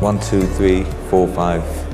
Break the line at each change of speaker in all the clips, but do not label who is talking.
1, 2, 3, 4, 5.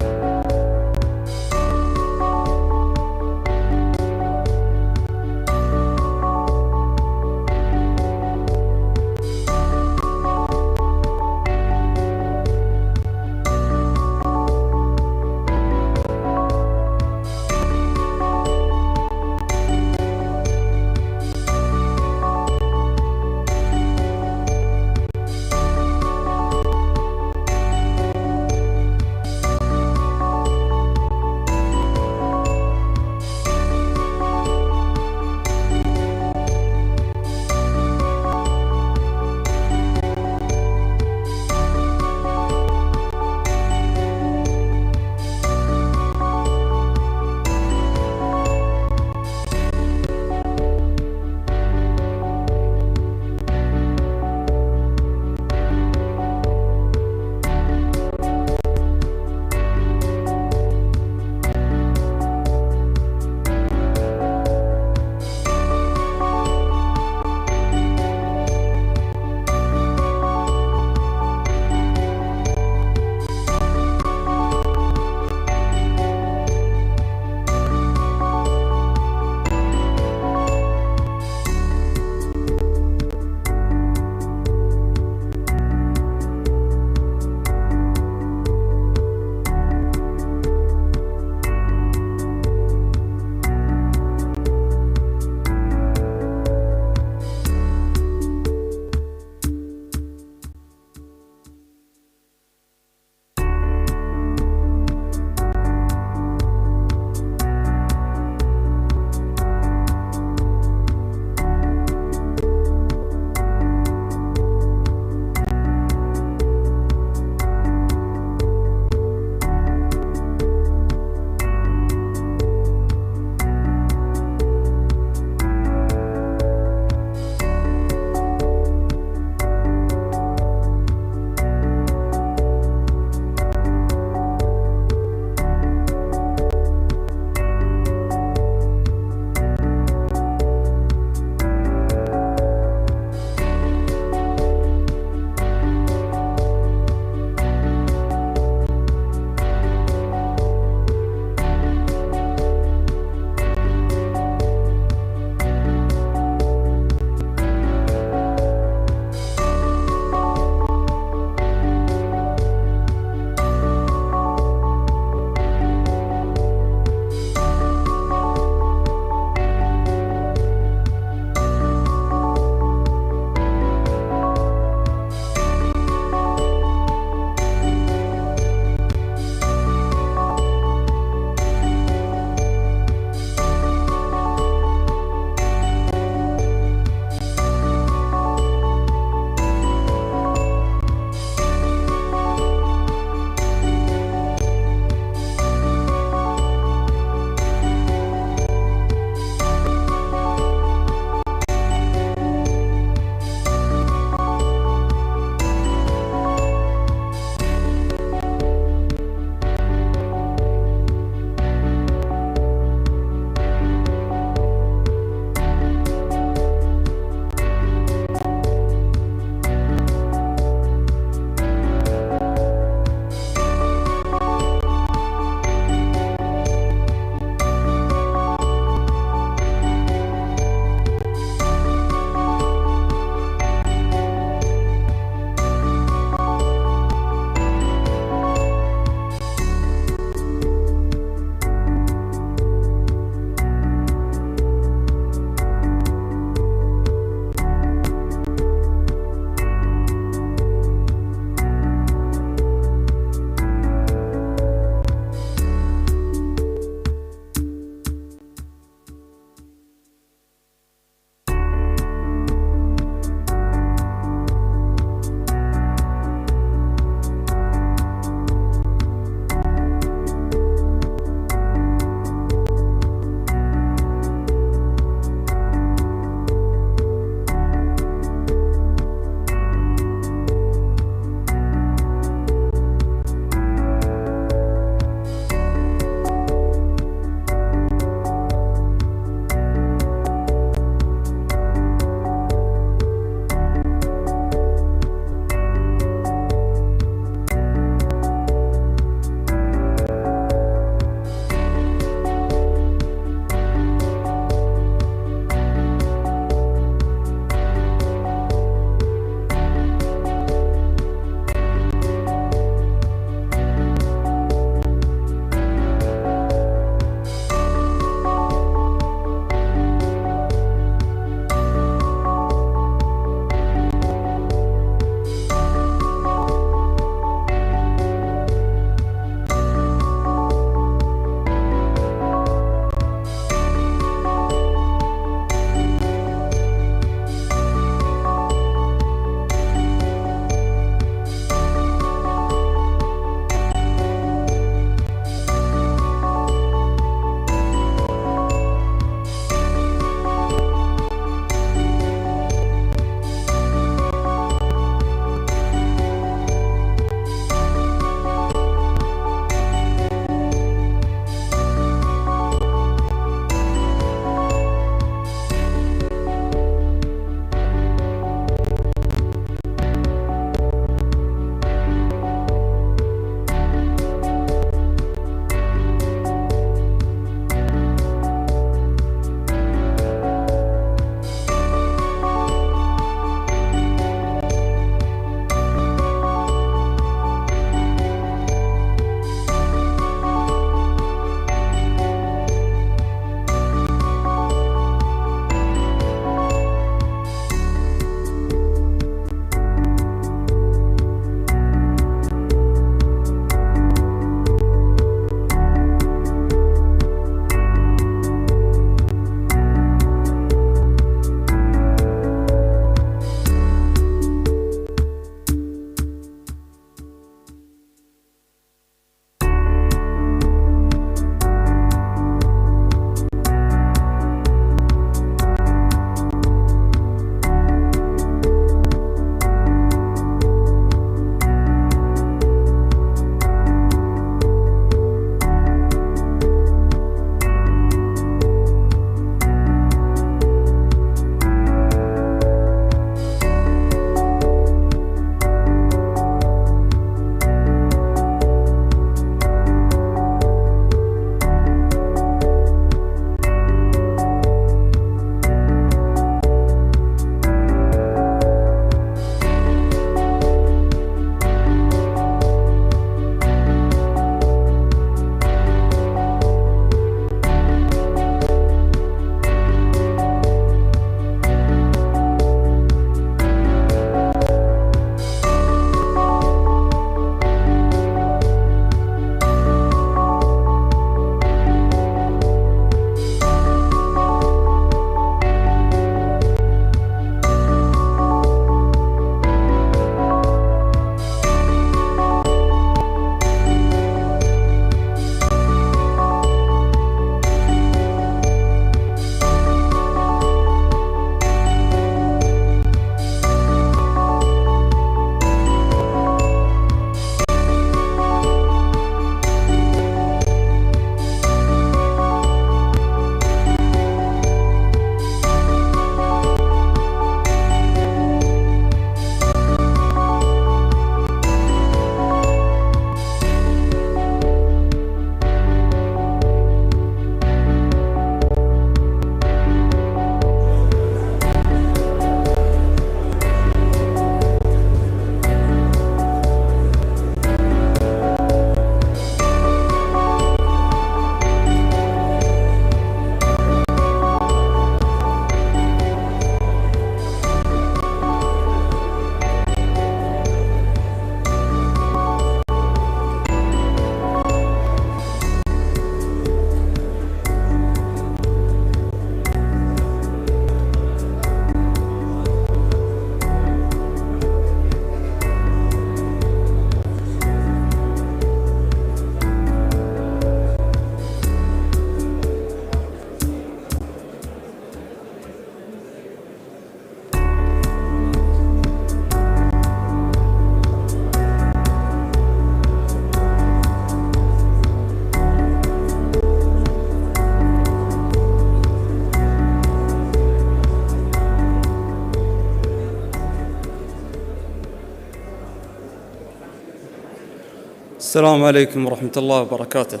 Assalamu alaikum wa rahmatullahi wa barakatuh.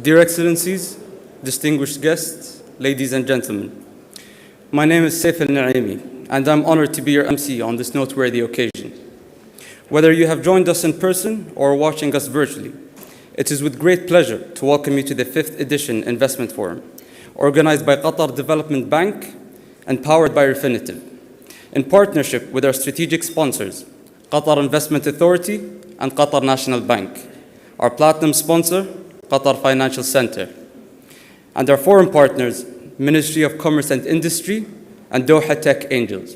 Dear Excellencies, distinguished guests, ladies and gentlemen, my name is Saif al-Naimi, and I'm honored to be your MC on this noteworthy occasion. Whether you have joined us in person or watching us virtually, it is with great pleasure to welcome you to the 5th edition Investment Forum, organized by Qatar Development Bank and powered by Refinitiv, in partnership with our strategic sponsors, Qatar Investment Authority and Qatar National Bank, our platinum sponsor, Qatar Financial Center, and our forum partners, Ministry of Commerce and Industry and Doha Tech Angels.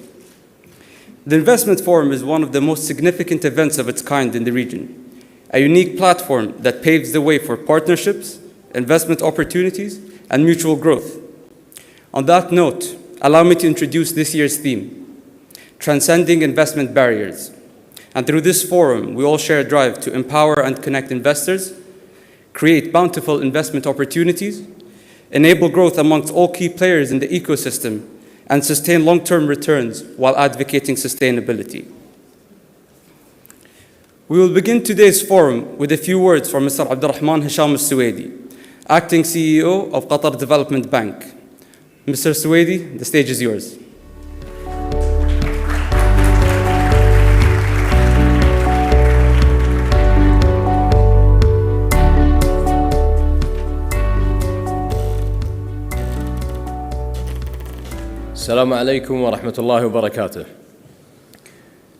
The Investment Forum is one of the most significant events of its kind in the region, a unique platform that paves the way for partnerships, investment opportunities, and mutual growth. On that note, allow me to introduce this year's theme, Transcending Investment Barriers. And through this forum, we all share a drive to empower and connect investors, create bountiful investment opportunities, enable growth amongst all key players in the ecosystem, and sustain long-term returns while advocating sustainability. We will begin today's forum with a few words from Mr. Abdurrahman Hisham al-Suwaidi, Acting CEO of Qatar Development Bank. Mr. Suwaidi, the stage is yours.
Assalamu alaikum wa rahmatullahi wa barakatuh.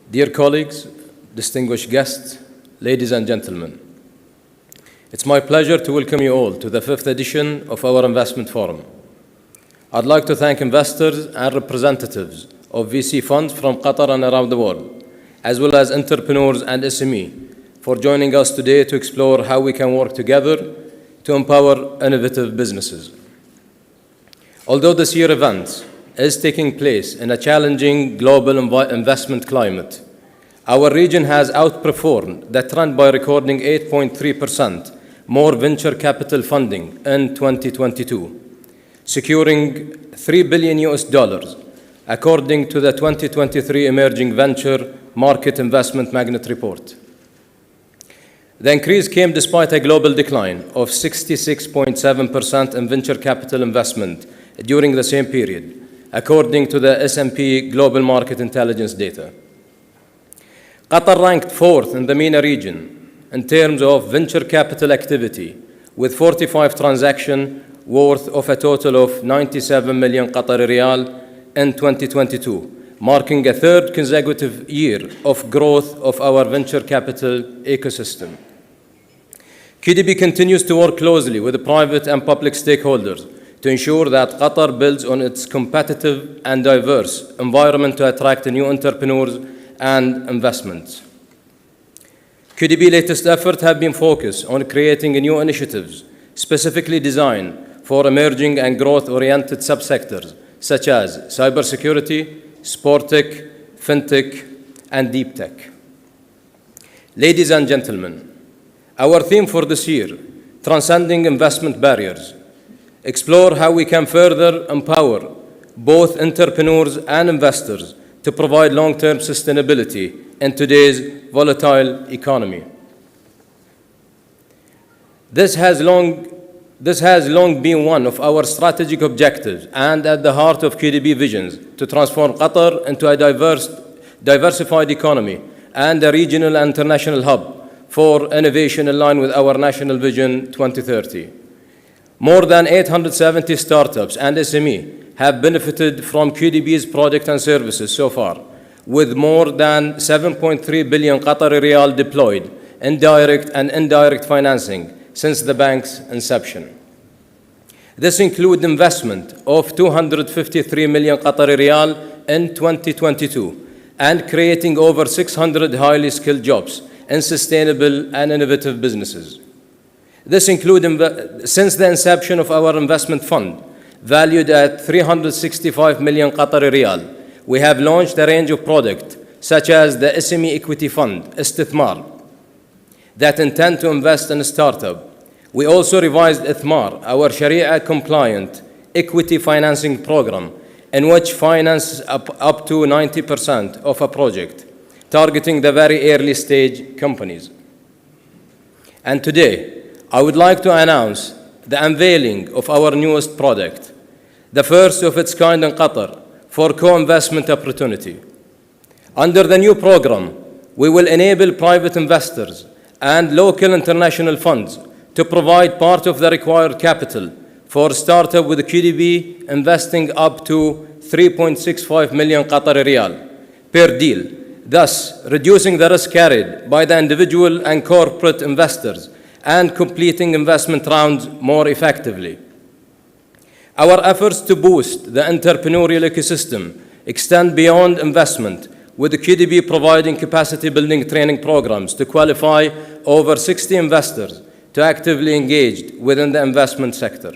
Dear colleagues, distinguished guests, ladies and gentlemen, it's my pleasure to welcome you all to the 5th edition of our Investment Forum. I'd like to thank investors and representatives of VC funds from Qatar and around the world, as well as entrepreneurs and SME, for joining us today to explore how we can work together to empower innovative businesses. Although this year's event is taking place in a challenging global investment climate, our region has outperformed the trend by recording 8.3% more venture capital funding in 2022, securing $3 billion, according to the 2023 Emerging Venture Market Investment Magnet Report. The increase came despite a global decline of 66.7% in venture capital investment during the same period, according to the S&P Global Market Intelligence data. Qatar ranked 4th in the MENA region in terms of venture capital activity, with 45 transactions worth of a total of 97 million Qatari riyal in 2022, marking a third consecutive year of growth of our venture capital ecosystem. QDB continues to work closely with the private and public stakeholders to ensure that Qatar builds on its competitive and diverse environment to attract new entrepreneurs and investments. QDB's latest efforts have been focused on creating new initiatives specifically designed for emerging and growth-oriented subsectors such as cybersecurity, sport tech, fintech, and deep tech. Ladies and gentlemen, our theme for this year, Transcending Investment Barriers, explore how we can further empower both entrepreneurs and investors to provide long-term sustainability in today's volatile economy. This has long been one of our strategic objectives and at the heart of QDB visions to transform Qatar into a diversified economy and a regional and international hub for innovation in line with our National Vision 2030. More than 870 startups and SME have benefited from QDB's products and services so far, with more than 7.3 billion Qatari riyal deployed in direct and indirect financing since the bank's inception. This includes investment of 253 million Qatari riyal in 2022 and creating over 600 highly skilled jobs in sustainable and innovative businesses. This includes, since the inception of our investment fund, valued at 365 million Qatari riyal, we have launched a range of products such as the SME Equity Fund, Istithmar, that intend to invest in a startup. We also revised Ithmar, our Sharia-compliant equity financing program, in which finance up to 90% of a project, targeting the very early stage companies. And today, I would like to announce the unveiling of our newest product, the first of its kind in Qatar for co-investment opportunity. Under the new program, we will enable private investors and local international funds to provide part of the required capital for startup with QDB investing up to 3.65 million Qatari riyal per deal, thus reducing the risk carried by the individual and corporate investors and completing investment rounds more effectively. Our efforts to boost the entrepreneurial ecosystem extend beyond investment, with the QDB providing capacity building training programs to qualify over 60 investors to actively engage within the investment sector.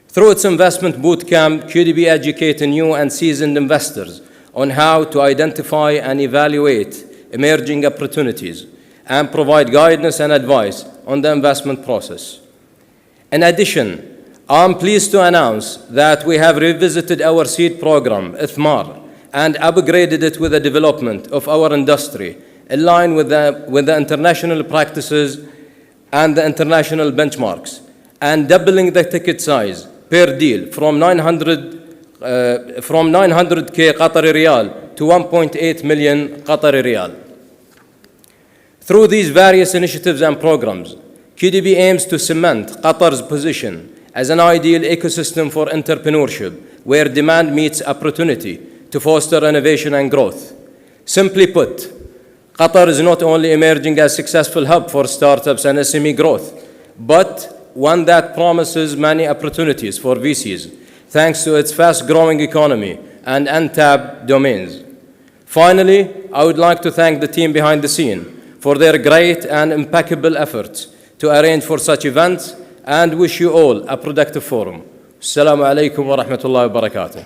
Through its investment bootcamp, QDB educates new and seasoned investors on how to identify and evaluate emerging opportunities and provide guidance and advice on the investment process. In addition, I'm pleased to announce that we have revisited our seed program, ITHMAR, and upgraded it with the development of our industry in line with the international practices and the international benchmarks, and doubling the ticket size per deal from 900K Qatari Riyal to 1.8 million Qatari Riyal. Through these various initiatives and programs, QDB aims to cement Qatar's position as an ideal ecosystem for entrepreneurship, where demand meets opportunity to foster innovation and growth. Simply put, Qatar is not only emerging as a successful hub for startups and SME growth, but one that promises many opportunities for VCs, thanks to its fast-growing economy and untapped domains. Finally, I would like to thank the team behind the scene for their great and impeccable efforts to arrange for such events, and wish you all a productive forum. Assalamu alaikum wa rahmatullahi wa barakatuh.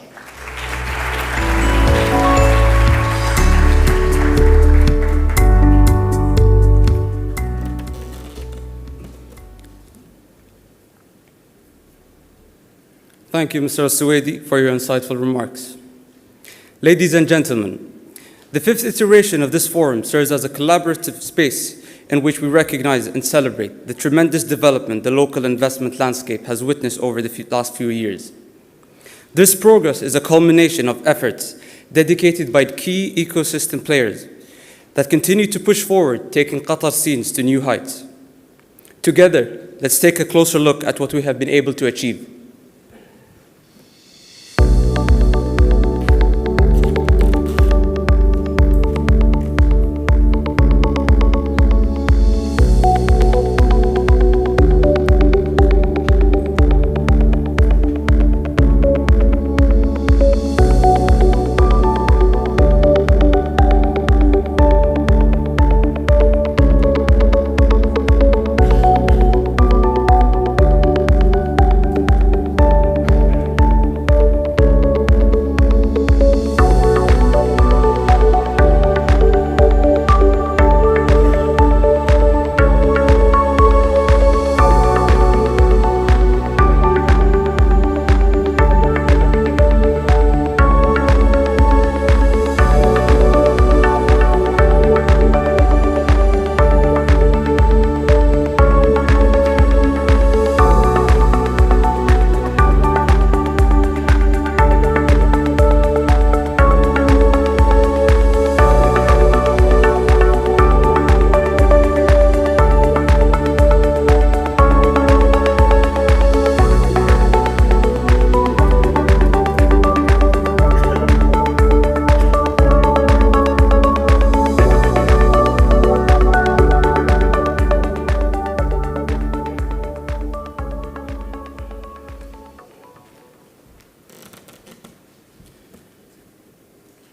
Thank you, Mr. Al-Suwaidi, for your insightful remarks. Ladies and gentlemen, the fifth iteration of this forum serves as a collaborative space in which we recognize and celebrate the tremendous development the local investment landscape has witnessed over the last few years. This progress is a culmination of efforts dedicated by key ecosystem players that continue to push forward, taking Qatar's scenes to new heights. Together, let's take a closer look at what we have been able to achieve.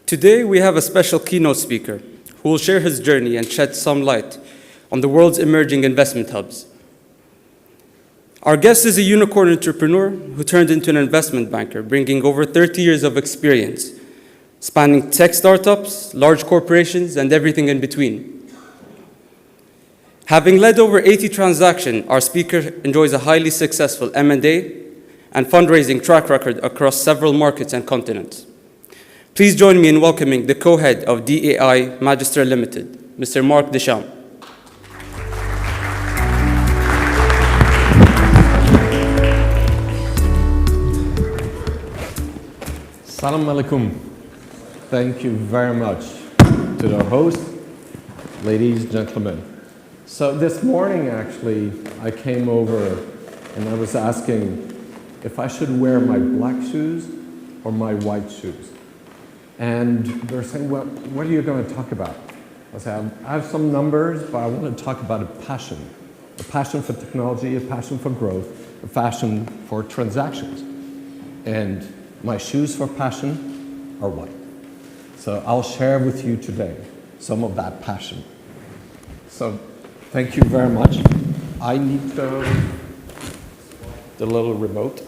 Today, we have a special keynote speaker who will share his journey and shed some light on the world's emerging investment hubs. Our guest is a unicorn entrepreneur who turned into an investment banker, bringing over 30 years of experience, spanning tech startups, large corporations, and everything in between. Having led over 80 transactions, our speaker enjoys a highly successful M&A and fundraising track record across several markets and continents. Please join me in welcoming the co-head of DAI Magister Limited, Mr. Mark Deschamps.
Assalamu alaikum. Thank you very much to the host, ladies, gentlemen. So this morning, actually, I came over and I was asking if I should wear my black shoes or my white shoes. And they're saying, well, what are you going to talk about? I said, I have some numbers, but I want to talk about a passion for technology, a passion for growth, a passion for transactions. And my shoes for passion are white. So I'll share with you today some of that passion. So thank you very much. I need the little remote.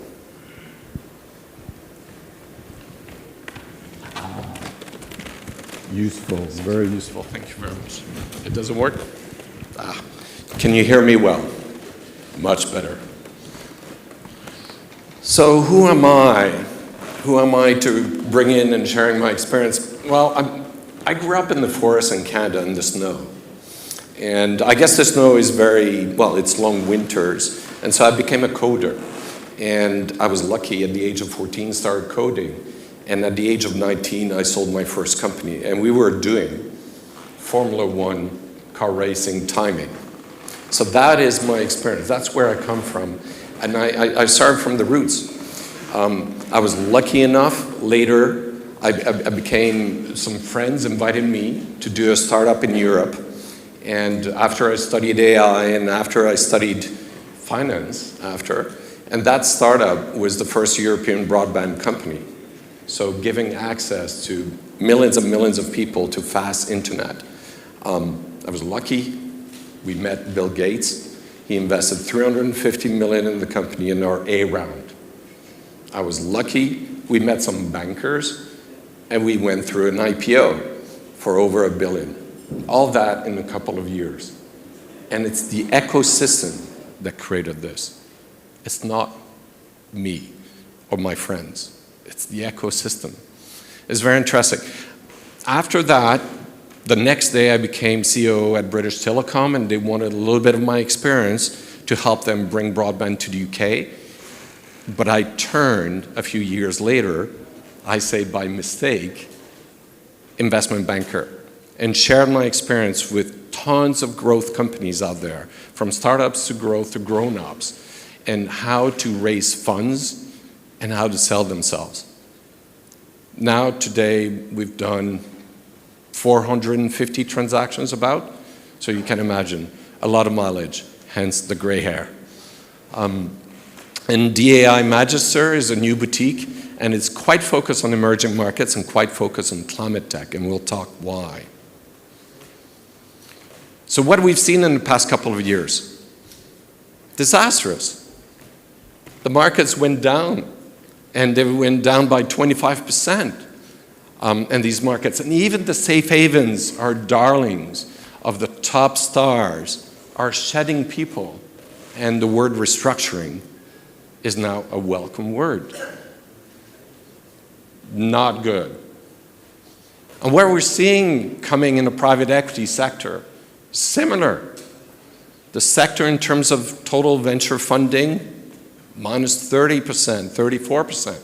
Useful, very useful. Thank you very much. It doesn't work? Can you hear me well? Much better. So who am I? Who am I to bring in and sharing my experience? Well, I grew up in the forest in Canada in the snow. And I guess the snow is it's long winters. And so I became a coder. And I was lucky at the age of 14, started coding. And at the age of 19, I sold my first company. And we were doing Formula One car racing timing. So that is my experience. That's where I come from. And I started from the roots. I was lucky enough, later, I became, some friends invited me to do a startup in Europe. And after I studied AI and after I studied finance and that startup was the first European broadband company. So giving access to millions and millions of people to fast internet. I was lucky. We met Bill Gates. He invested $350 million in the company in our A round. I was lucky. We met some bankers, and we went through an IPO for over $1 billion. All that in a couple of years. And it's the ecosystem that created this. It's not me or my friends. It's the ecosystem. It's very interesting. After that, the next day I became CEO at British Telecom, and they wanted a little bit of my experience to help them bring broadband to the UK. But I turned a few years later, I say by mistake, investment banker, and shared my experience with tons of growth companies out there, from startups to growth to grown-ups, and how to raise funds and how to sell themselves. Now, today, we've done 450 transactions about, so you can imagine, a lot of mileage, hence the gray hair. And DAI Magister is a new boutique, and it's quite focused on emerging markets and quite focused on climate tech, and we'll talk why. So what we've seen in the past couple of years, disastrous. The markets went down, and they went down by 25%. In these markets. And even the safe havens, our darlings of the top stars, are shedding people. And the word restructuring is now a welcome word. Not good. And where we're seeing coming in the private equity sector, similar. The sector in terms of total venture funding, minus 30%, 34%.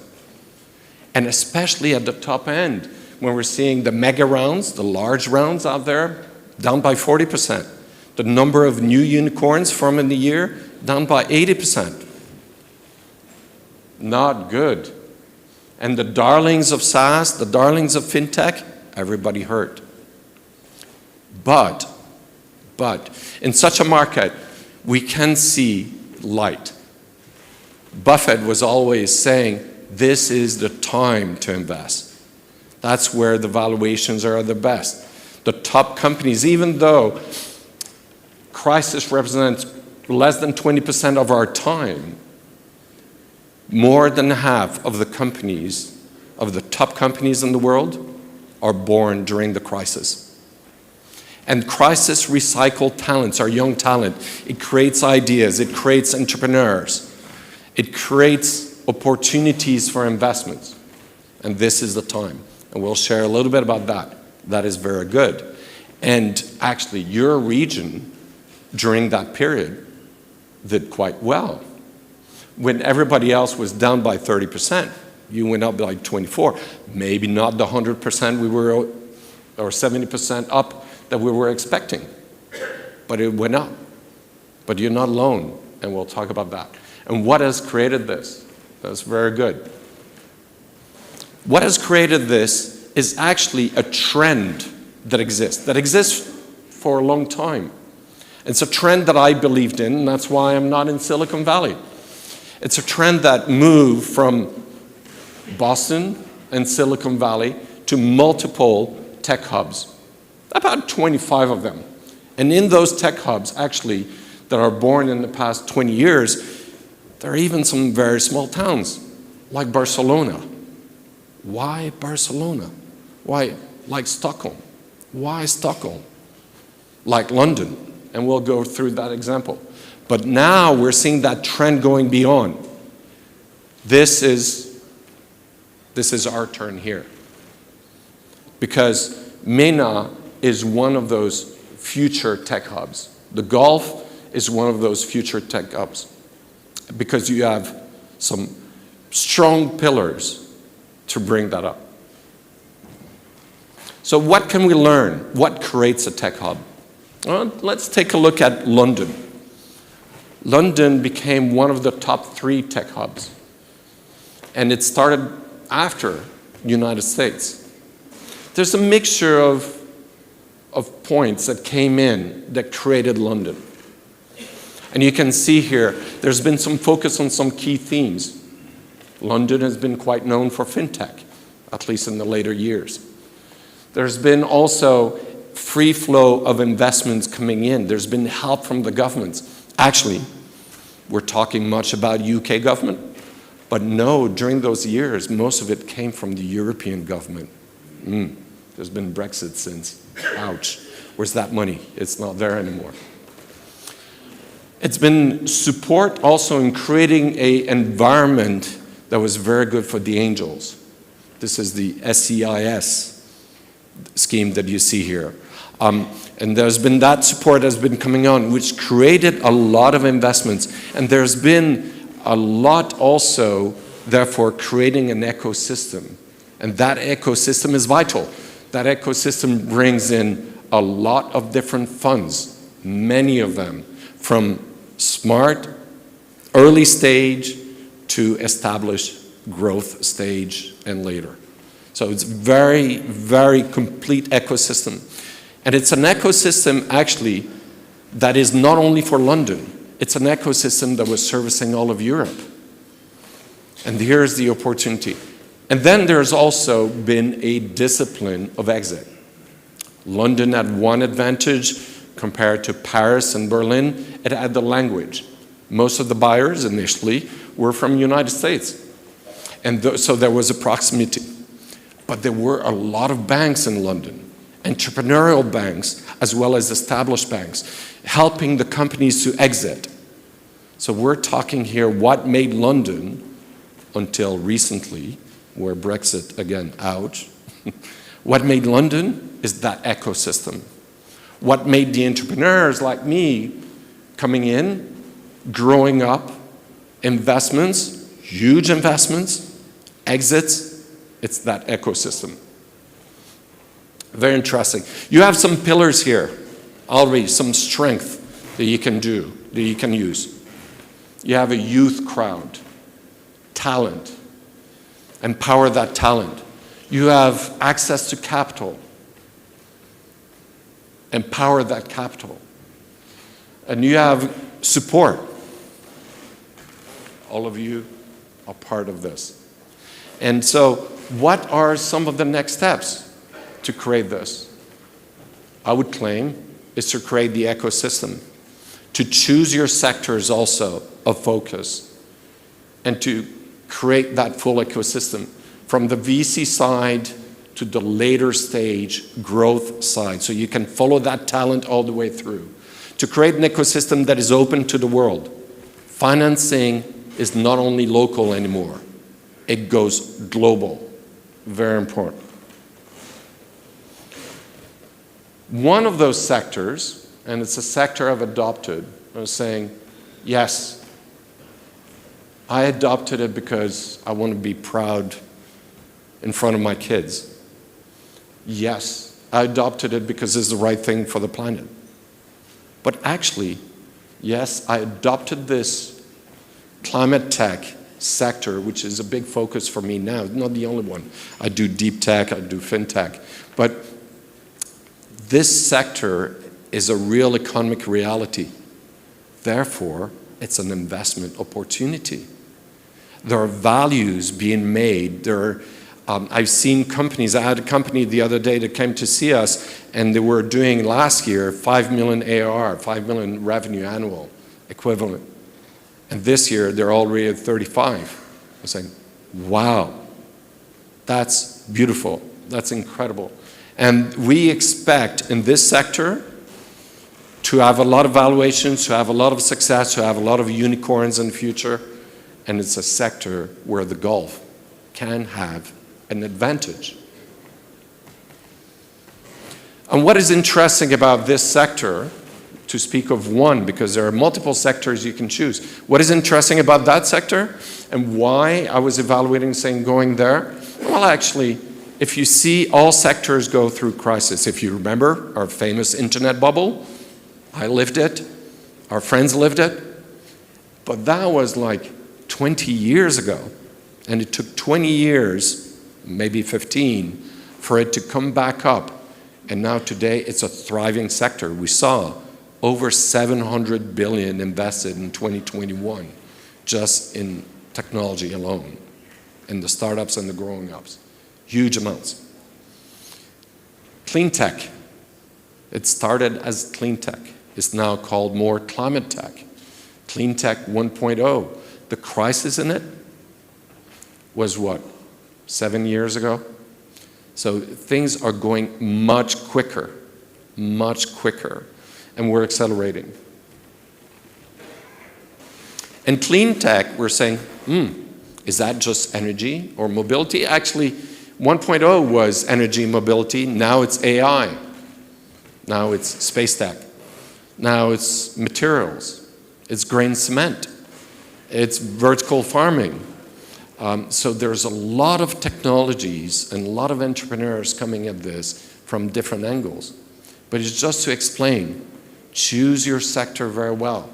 And especially at the top end, when we're seeing the mega rounds, the large rounds out there, down by 40%. The number of new unicorns from in the year, down by 80%. Not good. And the darlings of SaaS, the darlings of fintech, everybody hurt. But, in such a market, we can see light. Buffett was always saying, this is the time to invest. That's where the valuations are the best. The top companies, even though crisis represents less than 20% of our time, more than half of the companies, of the top companies in the world, are born during the crisis. And crisis recycle talents, our young talent. It creates ideas, it creates entrepreneurs, it creates opportunities for investments. And this is the time. And we'll share a little bit about that. That is very good. And actually, your region, during that period, did quite well. When everybody else was down by 30%, You went up like 24. Maybe not the 100% we were, or 70% up that we were expecting, but it went up. But you're not alone, and we'll talk about that. And what has created this? That's very good. What has created this is actually a trend that exists for a long time. It's a trend that I believed in, and that's why I'm not in Silicon Valley. It's a trend that moved from Boston and Silicon Valley to multiple tech hubs, about 25 of them. And in those tech hubs, actually, that are born in the past 20 years, there are even some very small towns, like Barcelona. Why Barcelona? Why, like Stockholm? Why Stockholm? Like London, and we'll go through that example. But now we're seeing that trend going beyond. This is our turn here. Because MENA is one of those future tech hubs. The Gulf is one of those future tech hubs. Because you have some strong pillars to bring that up. So what can we learn? What creates a tech hub? Well, let's take a look at London. London became one of the top 3 tech hubs. And it started after the United States. There's a mixture of points that came in that created London. And you can see here, there's been some focus on some key themes. London has been quite known for fintech, at least in the later years. There's been also free flow of investments coming in. There's been help from the governments. Actually, we're talking much about UK government, but no, during those years, most of it came from the European government. There's been Brexit since. Ouch. Where's that money? It's not there anymore. It's been support also in creating an environment that was very good for the angels. This is the SEIS scheme that you see here. And there's been that support has been coming on, which created a lot of investments. And there's been a lot also, therefore, creating an ecosystem. And that ecosystem is vital. That ecosystem brings in a lot of different funds, many of them, from smart, early stage to established growth stage and later. So it's very, very complete ecosystem. And it's an ecosystem actually that is not only for London, it's an ecosystem that was servicing all of Europe. And here's the opportunity. And then there's also been a discipline of exit. London had one advantage compared to Paris and Berlin. It had the language. Most of the buyers initially were from the United States. And so there was a proximity. But there were a lot of banks in London, entrepreneurial banks as well as established banks, helping the companies to exit. So we're talking here what made London, until recently, where Brexit, again, ouch. What made London is that ecosystem. What made the entrepreneurs like me coming in, growing up, investments, huge investments, exits, it's that ecosystem. Very interesting. You have some pillars here, already, some strength that you can do, that you can use. You have a youth crowd, talent, empower that talent. You have access to capital, empower that capital. And you have support. All of you are part of this. And so, what are some of the next steps to create this? I would claim is to create the ecosystem, to choose your sectors also of focus, and to create that full ecosystem from the VC side to the later stage growth side, so you can follow that talent all the way through. To create an ecosystem that is open to the world. Financing is not only local anymore, it goes global. Very important. One of those sectors, and it's a sector I've adopted, I was saying, yes, I adopted it because I want to be proud in front of my kids. Yes, I adopted it because it's the right thing for the planet. But actually, yes, I adopted this climate tech sector, which is a big focus for me now. Not the only one. I do deep tech, I do fintech. But this sector is a real economic reality. Therefore, it's an investment opportunity. There are values being made. I've seen companies. I had a company the other day that came to see us, and they were doing last year 5 million ARR, 5 million revenue annual equivalent. And this year, they're already at 35. I was saying, wow, that's beautiful. That's incredible. And we expect in this sector to have a lot of valuations, to have a lot of success, to have a lot of unicorns in the future. And it's a sector where the Gulf can have an advantage. And what is interesting about this sector, to speak of one, because there are multiple sectors you can choose. What is interesting about that sector and why I was evaluating saying going there? Well, actually, if you see all sectors go through crisis, if you remember our famous internet bubble, I lived it, our friends lived it, but that was like 20 years ago, and it took 20 years, maybe 15, for it to come back up. And now today, it's a thriving sector. We saw over $700 billion invested in 2021, just in technology alone, in the startups and the growing ups. Huge amounts. Clean tech. It started as clean tech. It's now called more climate tech. Clean tech 1.0. The crisis in it was what, 7 years ago? So things are going much quicker, and we're accelerating. And clean tech, we're saying, is that just energy or mobility? Actually, 1.0 was energy mobility, now it's AI. Now it's space tech. Now it's materials. It's grain cement. It's vertical farming. So there's a lot of technologies and a lot of entrepreneurs coming at this from different angles. But it's just to explain, choose your sector very well,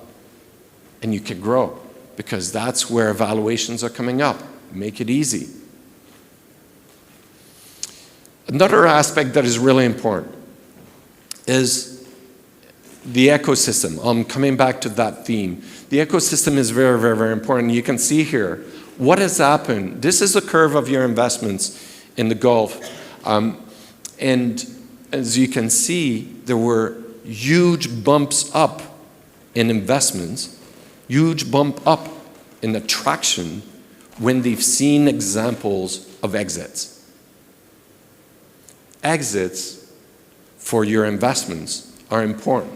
and you can grow, because that's where valuations are coming up. Make it easy. Another aspect that is really important is the ecosystem. I'm coming back to that theme. The ecosystem is very, very, very important. You can see here what has happened. This is the curve of your investments in the Gulf. And as you can see, there were huge bumps up in investments, huge bump up in attraction when they've seen examples of exits. Exits for your investments are important.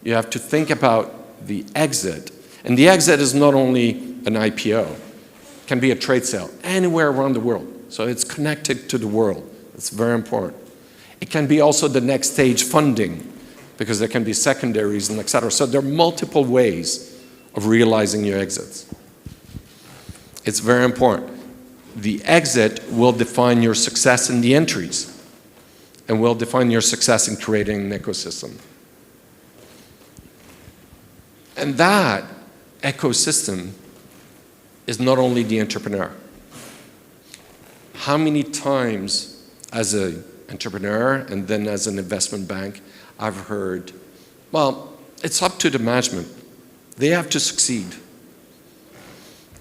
You have to think about the exit. And the exit is not only an IPO. It can be a trade sale anywhere around the world. So it's connected to the world. It's very important. It can be also the next stage funding, because there can be secondaries and et cetera. So there are multiple ways of realizing your exits. It's very important. The exit will define your success in the entries, and will define your success in creating an ecosystem. And that ecosystem is not only the entrepreneur. How many times as an entrepreneur and then as an investment bank, I've heard, well, it's up to the management. They have to succeed.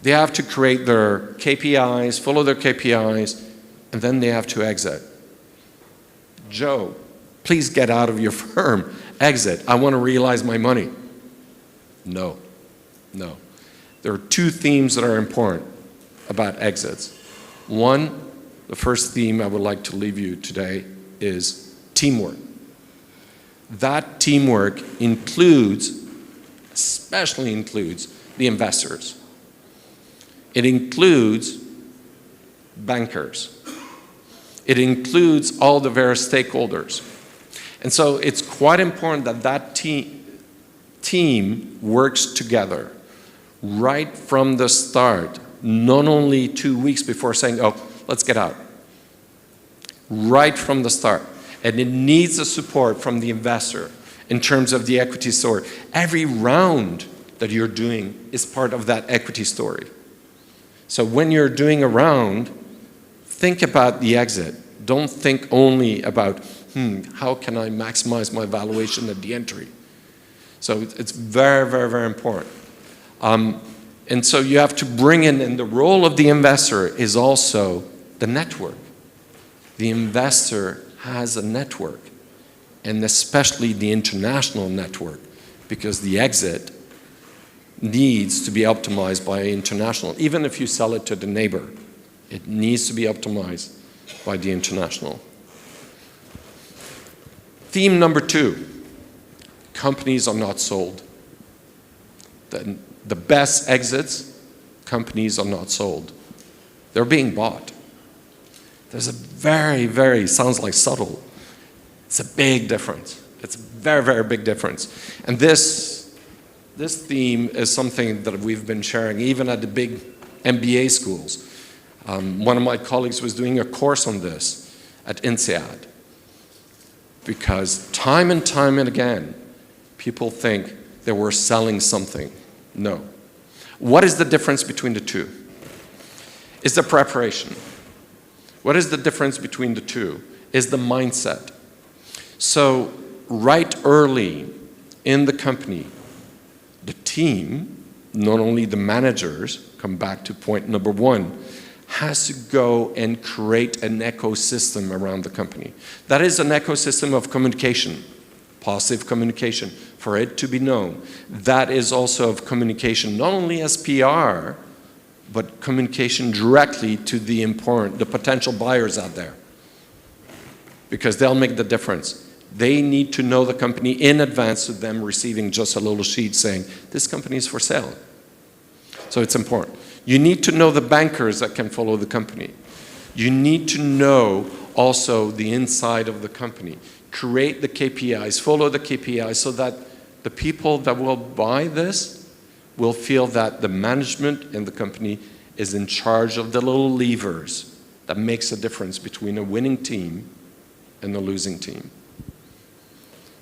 They have to create their KPIs, follow their KPIs, and then they have to exit. Joe, please get out of your firm. Exit. I want to realize my money. No. There are two themes that are important about exits. One, the first theme I would like to leave you today is teamwork. That teamwork especially includes the investors. It includes bankers. It includes all the various stakeholders. And so it's quite important that that team works together. right from the start, not only 2 weeks before saying, oh, let's get out. Right from the start. And it needs the support from the investor in terms of the equity story. Every round that you're doing is part of that equity story. So when you're doing a round, think about the exit. Don't think only about, how can I maximize my valuation at the entry? So it's very, very, very important. And so you have to bring in, and the role of the investor is also the network. The investor has a network, and especially the international network, because the exit needs to be optimized by international. Even if you sell it to the neighbor, it needs to be optimized by the international. Theme number 2, companies are not sold. The best exits, companies are not sold. They're being bought. There's a very, very, sounds like subtle. It's a big difference. It's a very, very big difference. And this theme is something that we've been sharing even at the big MBA schools. One of my colleagues was doing a course on this at INSEAD. Because time and time and again, people think that we're selling something. No. What is the difference between the two? It's the preparation. What is the difference between the two? Is the mindset. So right early in the company, the team, not only the managers, come back to point number 1, has to go and create an ecosystem around the company. That is an ecosystem of communication, positive communication, for it to be known. That is also of communication, not only as PR, but communication directly to the potential buyers out there. Because they'll make the difference. They need to know the company in advance to them receiving just a little sheet saying, this company is for sale. So it's important. You need to know the bankers that can follow the company. You need to know also the inside of the company. Create the KPIs, follow the KPIs so that the people that will buy this will feel that the management in the company is in charge of the little levers that makes a difference between a winning team and a losing team.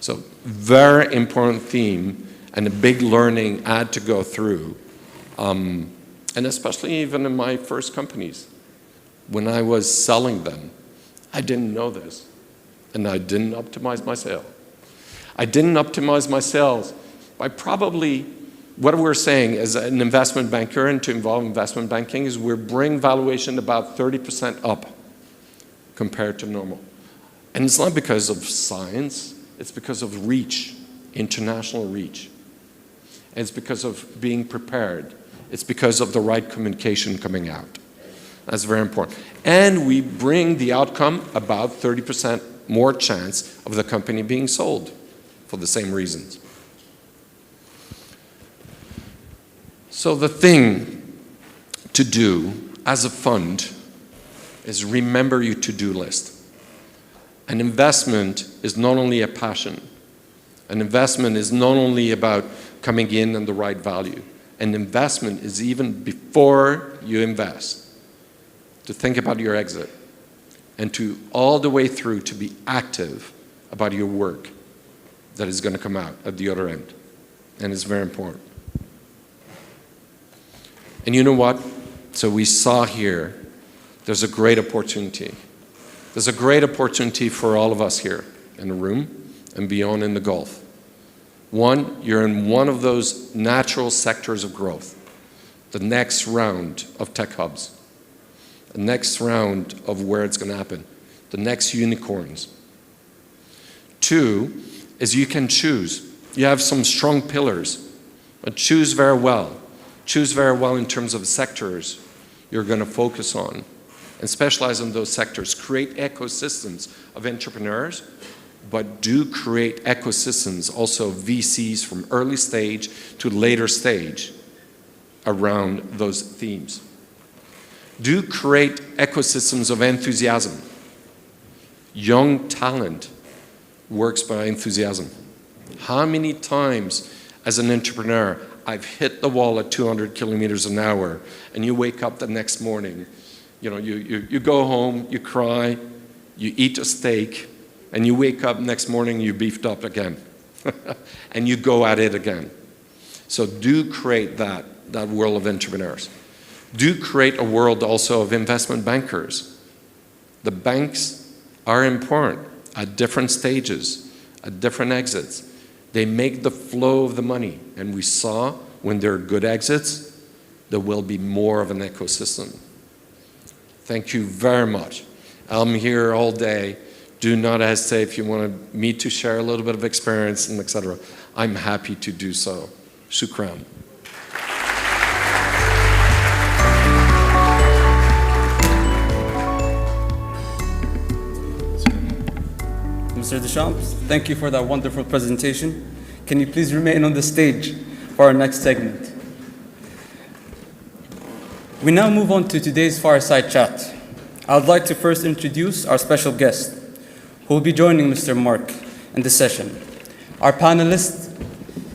So very important theme and a big learning I had to go through. And especially even in my first companies, when I was selling them, I didn't know this, and I didn't optimize my sale. I didn't optimize my sales by probably, what we're saying as an investment banker and to involve investment banking is we're bringing valuation about 30% up compared to normal. And it's not because of science, it's because of reach, international reach. And it's because of being prepared. It's because of the right communication coming out. That's very important. And we bring the outcome about 30% more chance of the company being sold for the same reasons. So the thing to do as a fund is remember your to-do list. An investment is not only a passion. An investment is not only about coming in and the right value. An investment is even before you invest, to think about your exit and to all the way through to be active about your work that is going to come out at the other end. And it's very important. And you know what? So we saw here, there's a great opportunity. There's a great opportunity for all of us here in the room and beyond in the Gulf. One, you're in one of those natural sectors of growth. The next round of tech hubs. The next round of where it's going to happen. The next unicorns. 2 is you can choose. You have some strong pillars, but choose very well. Choose very well in terms of sectors you're going to focus on and specialize in those sectors. Create ecosystems of entrepreneurs, but do create ecosystems, also VCs from early stage to later stage around those themes. Do create ecosystems of enthusiasm. Young talent works by enthusiasm. How many times as an entrepreneur I've hit the wall at 200 kilometers an hour, and you wake up the next morning, you go home, you cry, you eat a steak, and you wake up next morning, you beefed up again, and you go at it again. So do create that world of entrepreneurs. Do create a world also of investment bankers. The banks are important at different stages, at different exits. They make the flow of the money, and we saw when there are good exits, there will be more of an ecosystem. Thank you very much. I'm here all day. Do not hesitate if you want me to share a little bit of experience and etc. I'm happy to do so. Shukran.
Mr. Deschamps, thank you for that wonderful presentation. Can you please remain on the stage for our next segment? We now move on to today's fireside chat. I would like to first introduce our special guest, who will be joining Mr. Mark in this session. Our panelist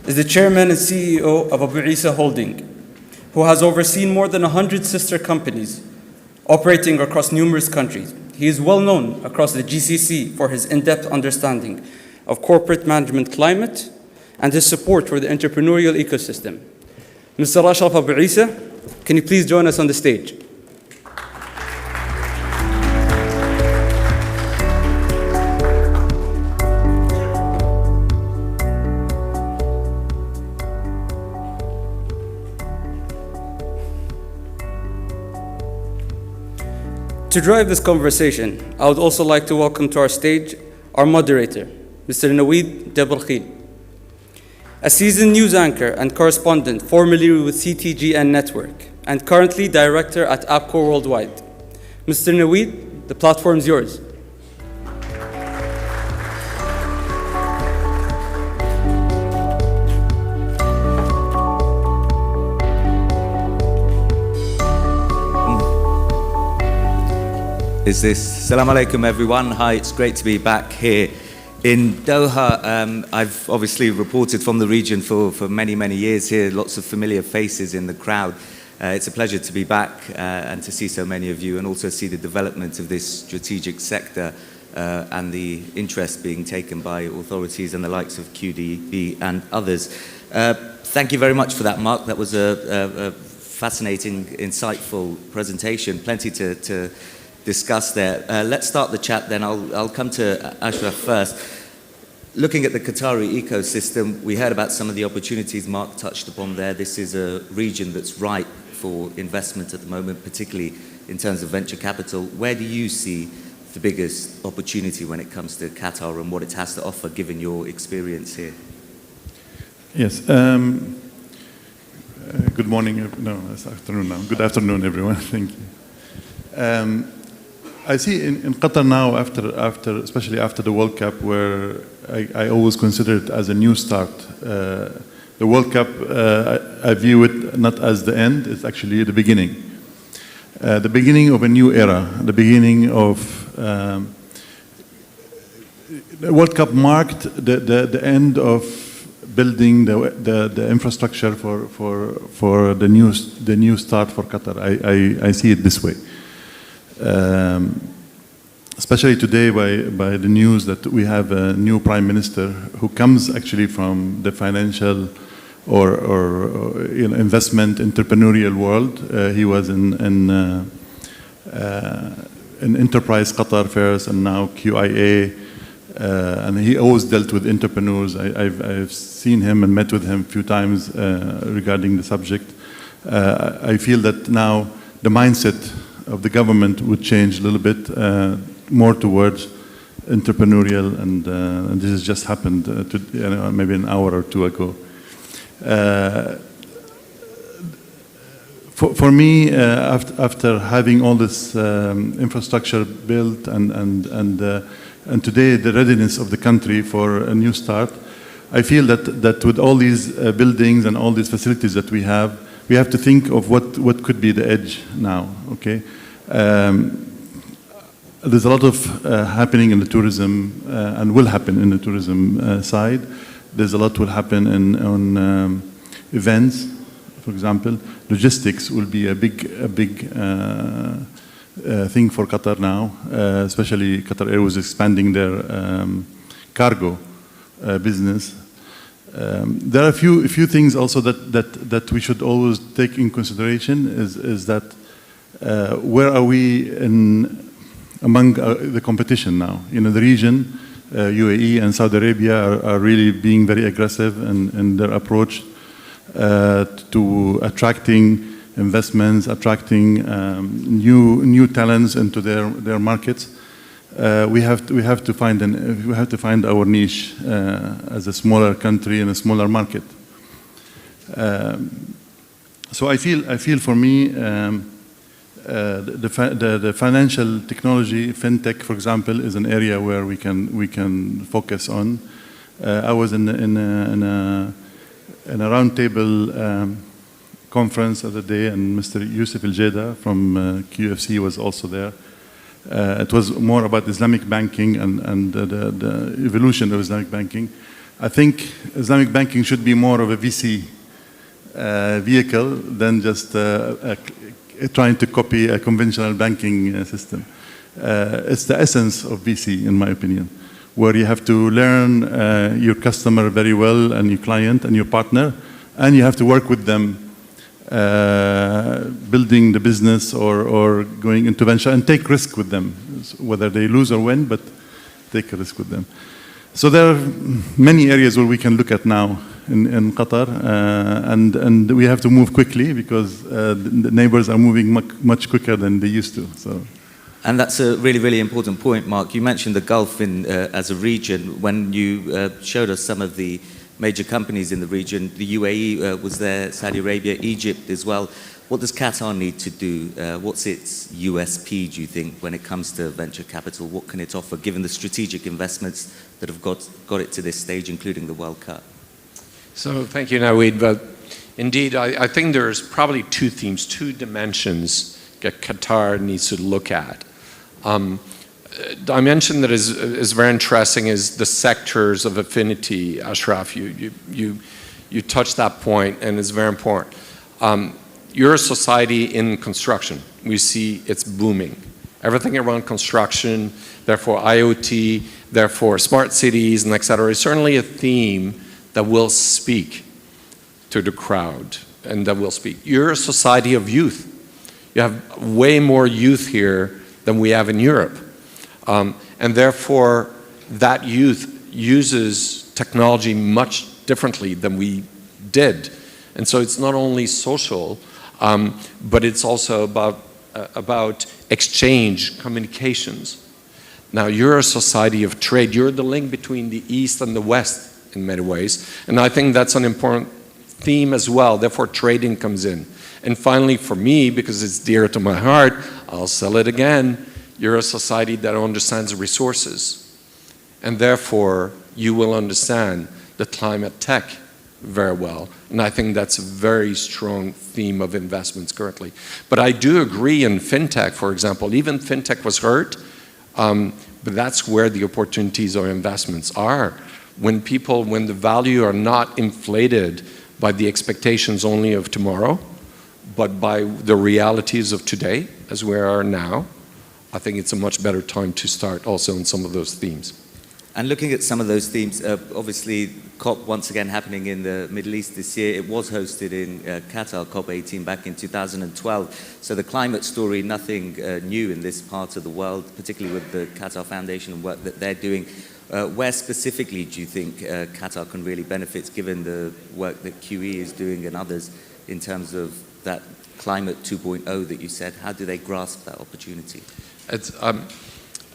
is the chairman and CEO of Abu Isa Holding, who has overseen more than 100 sister companies operating across numerous countries. He is well known across the GCC for his in-depth understanding of corporate management climate and his support for the entrepreneurial ecosystem. Mr. Ashraf Abu Isa, can you please join us on the stage? To drive this conversation, I would also like to welcome to our stage our moderator, Mr. Naweed Debarkhil, a seasoned news anchor and correspondent formerly with CTGN Network and currently director at APCO Worldwide. Mr. Naweed, the platform is yours.
Salam alaikum everyone. Hi, it's great to be back here in Doha. I've obviously reported from the region for many, many years here, lots of familiar faces in the crowd. It's a pleasure to be back and to see so many of you and also see the development of this strategic sector and the interest being taken by authorities and the likes of QDB and others. Thank you very much for that, Mark. That was a fascinating, insightful presentation. Plenty to discuss there. Let's start the chat then. I'll come to Ashraf first. Looking at the Qatari ecosystem, we heard about some of the opportunities Mark touched upon there. This is a region that's ripe for investment at the moment, particularly in terms of venture capital. Where do you see the biggest opportunity when it comes to Qatar and what it has to offer, given your experience here?
Yes. Good morning. No, it's afternoon now. Good afternoon, everyone. Thank you. I see in Qatar now, especially after the World Cup, where I always consider it as a new start. The World Cup, I view it not as the end, it's actually the beginning. The beginning of a new era, the beginning of the World Cup marked the end of building the infrastructure for the new start for Qatar. I see it this way. Especially today by the news that we have a new prime minister who comes actually from the financial or investment entrepreneurial world. He was in Enterprise Qatar first and now QIA, and he always dealt with entrepreneurs. I've seen him and met with him a few times regarding the subject. I feel that now the mindset of the government would change a little bit more towards entrepreneurial, and this has just happened maybe an hour or two ago. For me, after having all this infrastructure built and today the readiness of the country for a new start, I feel that with all these buildings and all these facilities that we have to think of what could be the edge now. Okay. There's a lot of happening in the tourism and will happen in the tourism side. There's a lot will happen events, for example. Logistics will be a big thing for Qatar now, especially Qatar Airways expanding their cargo business. There are a few things also that we should always take in consideration is that where are we among the competition now? You know, the region, UAE and Saudi Arabia are really being very aggressive in their approach to attracting investments, attracting new talents into their markets. We have to find our niche as a smaller country in a smaller market. So I feel for me the financial technology, fintech, for example, is an area where we can focus on. I was in a roundtable conference the other day, and Mr. Yusuf Al Jeda from QFC was also there. It was more about Islamic banking and the evolution of Islamic banking. I think Islamic banking should be more of a VC vehicle than just trying to copy a conventional banking system. It's the essence of VC, in my opinion, where you have to learn your customer very well and your client and your partner, and you have to work with them building the business or going into venture and take risk with them, whether they lose or win, but take a risk with them. So there are many areas where we can look at now in Qatar, and we have to move quickly because the neighbors are moving much quicker than they used to. So.
And that's a really, really important point, Mark. You mentioned the Gulf as a region. When you showed us some of the major companies in the region, the UAE was there, Saudi Arabia, Egypt as well. What does Qatar need to do? What's its USP, do you think, when it comes to venture capital? What can it offer, given the strategic investments that have got it to this stage, including the World Cup?
So thank you, Naweed. But indeed, I think there's probably two themes, two dimensions that Qatar needs to look at. Dimension that is very interesting is the sectors of affinity. Ashraf, you touched that point, and it's very important. You're a society in construction. We see it's booming. Everything around construction, therefore IoT, therefore smart cities, and et cetera, is certainly a theme that will speak to the crowd, and that will speak. You're a society of youth. You have way more youth here than we have in Europe. And therefore, that youth uses technology much differently than we did. And so it's not only social, but it's also about exchange, communications. Now, you're a society of trade. You're the link between the East and the West in many ways. And I think that's an important theme as well. Therefore, trading comes in. And finally, for me, because it's dear to my heart, I'll sell it again. You're a society that understands resources. And therefore, you will understand the climate tech very well. And I think that's a very strong theme of investments currently. But I do agree in fintech, for example, even fintech was hurt, but that's where the opportunities or investments are. When the value are not inflated by the expectations only of tomorrow, but by the realities of today, as we are now, I think it's a much better time to start also in some of those themes.
And looking at some of those themes, obviously COP once again happening in the Middle East this year. It was hosted in Qatar, COP18 back in 2012. So the climate story, nothing new in this part of the world, particularly with the Qatar Foundation and work that they're doing. Where specifically do you think Qatar can really benefit, given the work that QE is doing and others in terms of that climate 2.0 that you said? How do they grasp that opportunity?
It's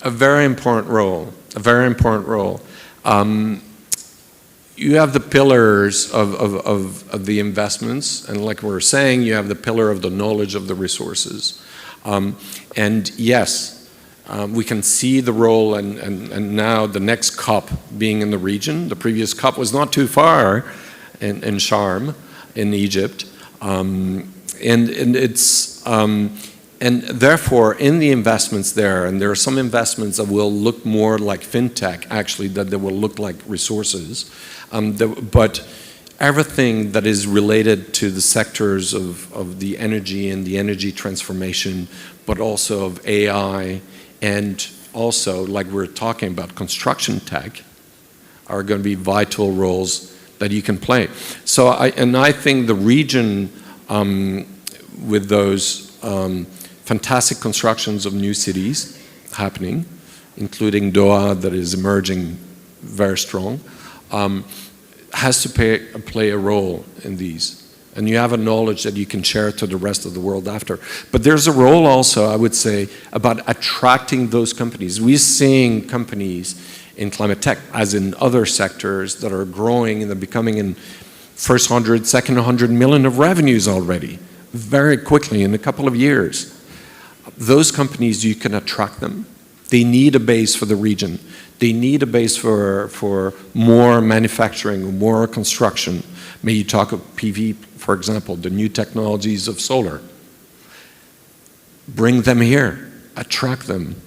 a very important role, a very important role. You have the pillars of the investments, and like we were saying, you have the pillar of the knowledge of the resources. And yes, we can see the role, and now the next COP being in the region. The previous COP was not too far in Sharm, in Egypt. And therefore, in the investments there, and there are some investments that will look more like fintech, actually, that they will look like resources. But everything that is related to the sectors of the energy and the energy transformation, but also of AI, and also, like we're talking about, construction tech, are going to be vital roles that you can play. So I think the region, with those fantastic constructions of new cities happening, including Doha that is emerging very strong, has to play a role in these. And you have a knowledge that you can share to the rest of the world after. But there's a role also, I would say, about attracting those companies. We're seeing companies in climate tech, as in other sectors, that are growing and they're becoming in first 100, second 100 million of revenues already, very quickly in a couple of years. Those companies, you can attract them. They need a base for the region. They need a base for more manufacturing, more construction. May you talk of PV, for example, the new technologies of solar. Bring them here, attract them.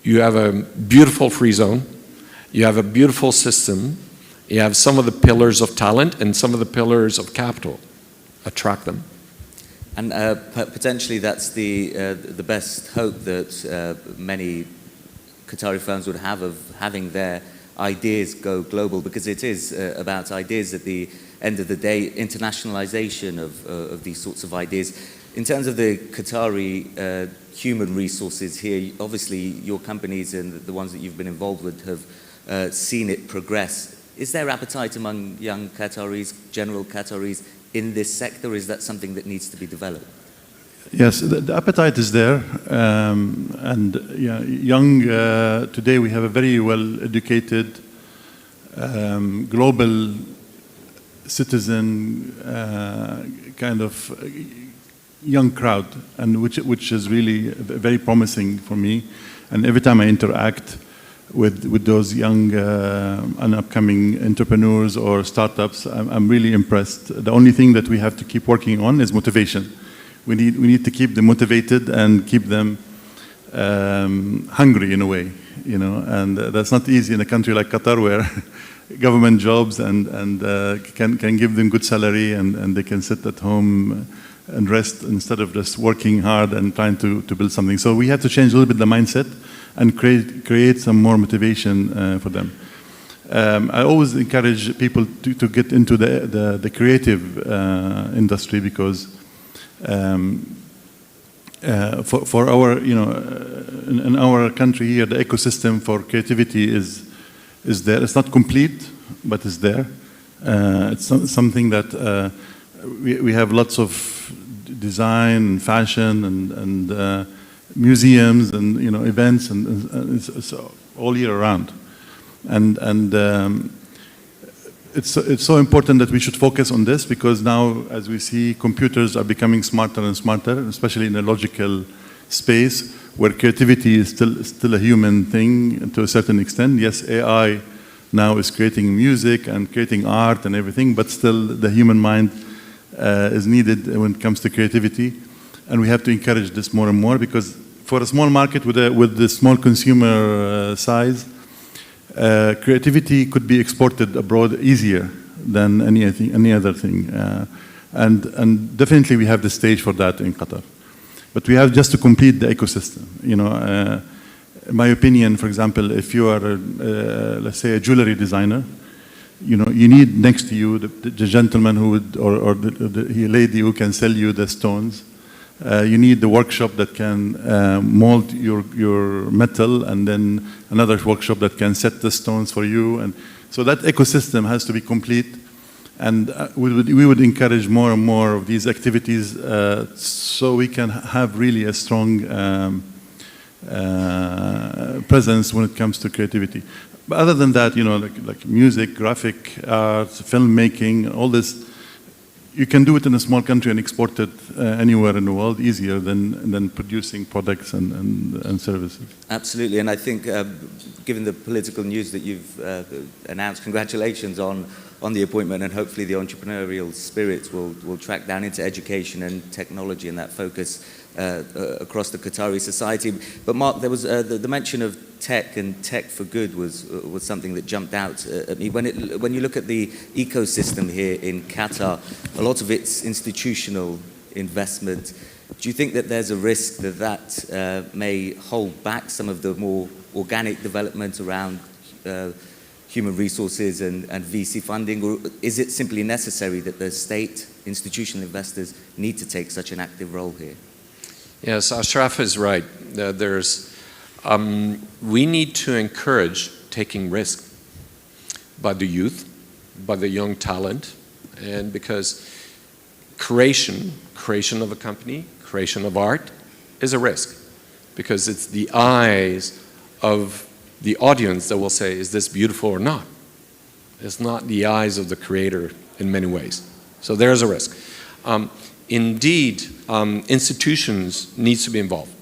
You have a beautiful free zone. You have a beautiful system. You have some of the pillars of talent and some of the pillars of capital. Attract them.
And potentially that's the best hope that many Qatari firms would have of having their ideas go global, because it is about ideas at the end of the day, internationalization of these sorts of ideas. In terms of the Qatari human resources here, obviously your companies and the ones that you've been involved with have seen it progress. Is there appetite among young Qataris, general Qataris, in this sector? Is that something that needs to be developed?
Yes, the appetite is there, and yeah, young. Today we have a very well-educated, global citizen kind of young crowd, and which is really very promising for me. And every time I interact with those young and upcoming entrepreneurs or startups, I'm really impressed. The only thing that we have to keep working on is motivation. We need to keep them motivated and keep them hungry in a way, you know. And that's not easy in a country like Qatar, where government jobs and can give them good salary, and they can sit at home and rest instead of just working hard and trying to build something. So we have to change a little bit the mindset and create some more motivation for them. I always encourage people to get into the creative industry, because for our, you know, in our country here, the ecosystem for creativity is there. It's not complete, but it's there. It's something that we have lots of design and fashion and museums and, you know, events, and it's all year round. And it's so important that we should focus on this, because now, as we see, computers are becoming smarter and smarter, especially in a logical space where creativity is still a human thing to a certain extent. Yes, AI now is creating music and creating art and everything, but still the human mind is needed when it comes to creativity. And we have to encourage this more and more, because for a small market with the small consumer size, creativity could be exported abroad easier than any other thing. And definitely we have the stage for that in Qatar. But we have just to complete the ecosystem. You know, in my opinion, for example, if you are, let's say, a jewelry designer, you know, you need next to you the gentleman who would, or the lady who can sell you the stones. You need the workshop that can mold your metal, and then another workshop that can set the stones for you. And so that ecosystem has to be complete. And we would encourage more and more of these activities, so we can have really a strong presence when it comes to creativity. But other than that, you know, like music, graphic arts, filmmaking, all this, you can do it in a small country and export it anywhere in the world easier than producing products and services.
Absolutely, and I think given the political news that you've announced, congratulations on the appointment, and hopefully the entrepreneurial spirit will track down into education and technology and that focus across the Qatari society. But Mark, there was the mention of tech and tech for good was something that jumped out at me. When you look at the ecosystem here in Qatar, a lot of it's institutional investment. Do you think that there's a risk that may hold back some of the more organic development around human resources and VC funding, or is it simply necessary that the state institutional investors need to take such an active role here?
Yes, Ashraf is right. We need to encourage taking risk by the youth, by the young talent, and because creation of a company, creation of art is a risk, because it's the eyes of the audience that will say, is this beautiful or not? It's not the eyes of the creator in many ways. So there's a risk. Indeed, institutions need to be involved.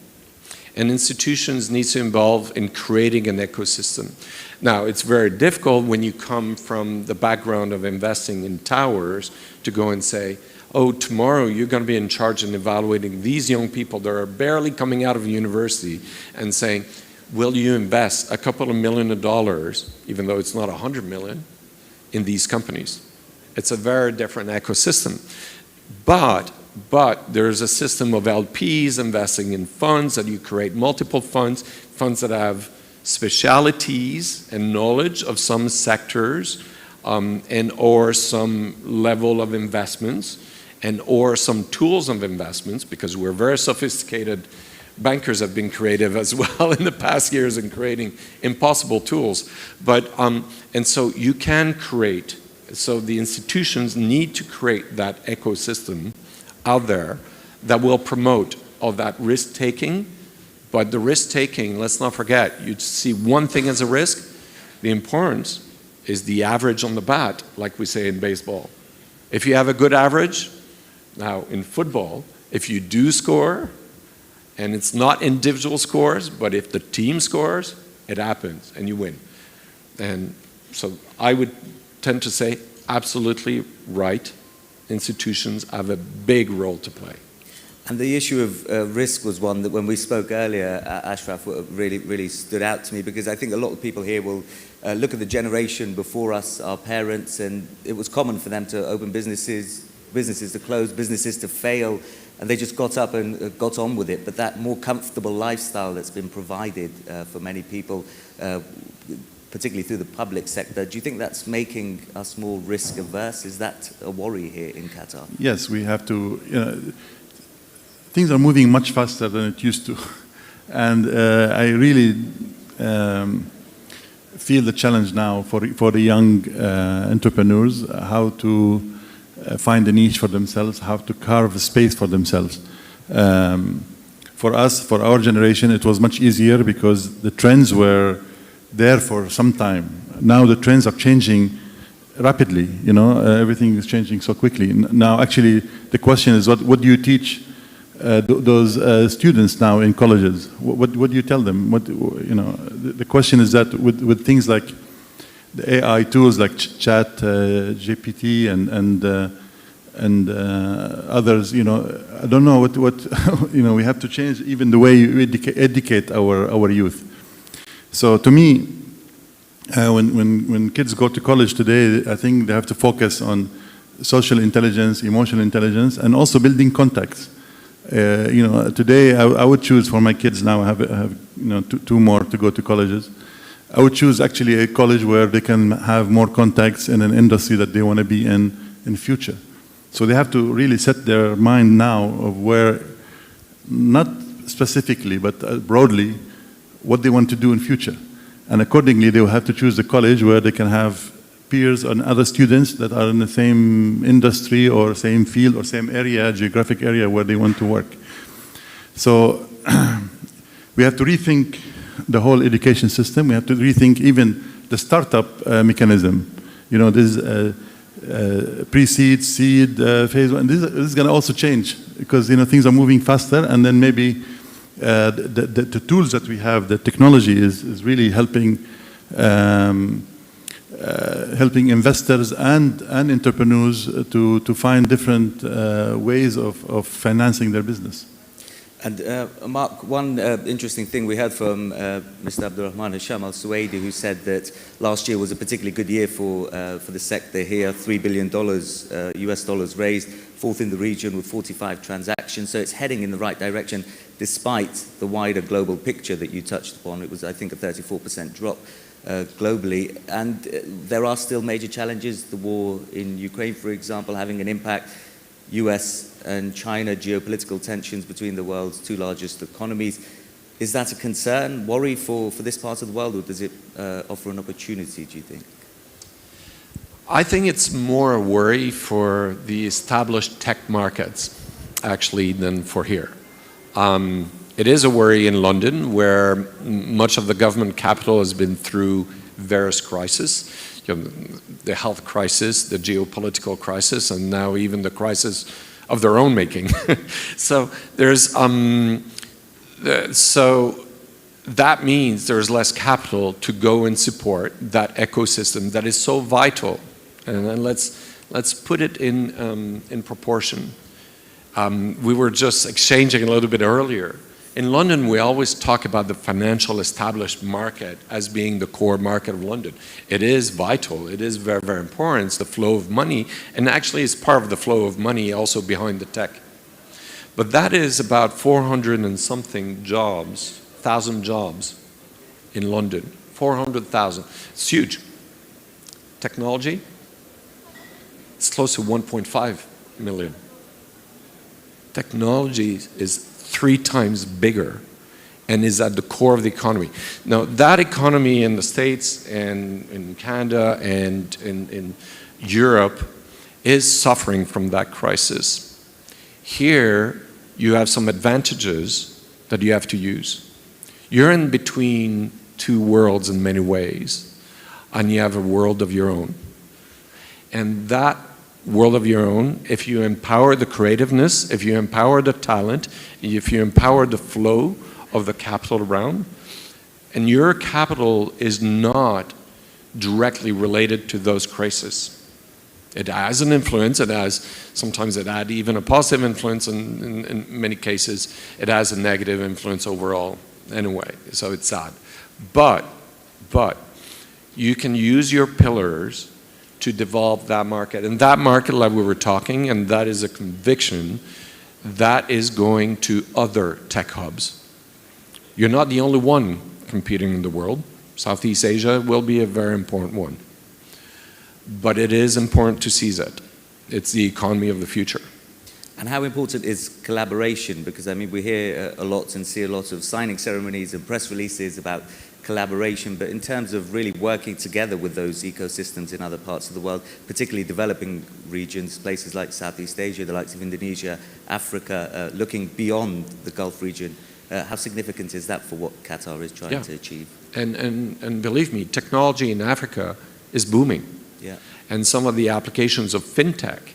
And institutions need to involve in creating an ecosystem. Now, it's very difficult when you come from the background of investing in towers to go and say, oh, tomorrow you're going to be in charge in evaluating these young people that are barely coming out of university and saying, will you invest a couple of $1 million, even though it's not 100 million, in these companies? It's a very different ecosystem. But there's a system of LPs investing in funds, that you create multiple funds that have specialities and knowledge of some sectors and or some level of investments and or some tools of investments, because we're very sophisticated. Bankers have been creative as well in the past years in creating impossible tools. But, and so you can create, so the institutions need to create that ecosystem out there that will promote all that risk-taking. But the risk-taking, let's not forget, you see one thing as a risk, the importance is the average on the bat, like we say in baseball. If you have a good average, now in football, if you do score, and it's not individual scores, but if the team scores, it happens and you win. And so I would tend to say absolutely right. Institutions have a big role to play.
And the issue of risk was one that when we spoke earlier, Ashraf, really stood out to me, because I think a lot of people here will look at the generation before us, our parents, and it was common for them to open businesses to close, businesses to fail, and they just got up and got on with it. But that more comfortable lifestyle that's been provided for many people, particularly through the public sector, do you think that's making us more risk averse? Is that a worry here in Qatar?
Yes, we have to, things are moving much faster than it used to. And I really feel the challenge now for the young entrepreneurs, how to find a niche for themselves, how to carve a space for themselves. For us, for our generation, it was much easier because the trends were there for some time. Now the trends are changing rapidly, everything is changing so quickly. Now actually the question is, what do you teach those students now in colleges? What do you tell them? The question is that with things like the AI tools like Chat, GPT, and others, I don't know what we have to change even the way we educate our youth. So to me, when kids go to college today, I think they have to focus on social intelligence, emotional intelligence, and also building contacts. Today I would choose for my kids now. I have two more to go to colleges. I would choose actually a college where they can have more contacts in an industry that they want to be in the future. So they have to really set their mind now of where, not specifically, but broadly, what they want to do in future. And accordingly, they will have to choose the college where they can have peers and other students that are in the same industry or same field or same area, geographic area where they want to work. So we have to rethink the whole education system. We have to rethink even the startup mechanism. This pre-seed, seed, phase one. This is going to also change because things are moving faster, and then maybe the tools that we have, the technology is really helping helping investors and entrepreneurs to find different ways of financing their business.
And Mark, one interesting thing we heard from Mr. Abdulrahman Hisham al-Suwaidi, who said that last year was a particularly good year for the sector here. $3 billion US dollars raised, fourth in the region with 45 transactions. So it's heading in the right direction, despite the wider global picture that you touched upon. It was, I think, a 34% drop globally. And there are still major challenges. The war in Ukraine, for example, having an impact. US and China, geopolitical tensions between the world's two largest economies. Is that a concern, worry for this part of the world, or does it offer an opportunity, do you think?
I think it's more a worry for the established tech markets, actually, than for here. It is a worry in London, where much of the government capital has been through various crises. You know, the health crisis, the geopolitical crisis, and now even the crisis of their own making. So there's so that means there's less capital to go and support that ecosystem that is so vital. And then let's put it in proportion. We were just exchanging a little bit earlier. In London, we always talk about the financial established market as being the core market of London. It is vital. It is very, very important. It's the flow of money, and actually it's part of the flow of money also behind the tech. But that is about 400 and something jobs, 1,000 jobs in London. 400,000. It's huge. Technology, it's close to 1.5 million. Technology is 3 times bigger and is at the core of the economy. Now, that economy in the States and in Canada and in Europe is suffering from that crisis. Here, you have some advantages that you have to use. You're in between two worlds in many ways, and you have a world of your own. And that world of your own, if you empower the creativeness, if you empower the talent, if you empower the flow of the capital around, and your capital is not directly related to those crises. It has an influence, sometimes it had even a positive influence, and in many cases it has a negative influence overall anyway, so it's sad. But you can use your pillars to develop that market. And that market, like we were talking, and that is a conviction, that is going to other tech hubs. You're not the only one competing in the world. Southeast Asia will be a very important one. But it is important to seize it. It's the economy of the future.
And how important is collaboration? Because, I mean, we hear a lot and see a lot of signing ceremonies and press releases about collaboration, but in terms of really working together with those ecosystems in other parts of the world, particularly developing regions, places like Southeast Asia, the likes of Indonesia, Africa, looking beyond the Gulf region, how significant is that for what Qatar is trying to achieve?
And believe me, technology in Africa is booming.
Yeah.
And some of the applications of fintech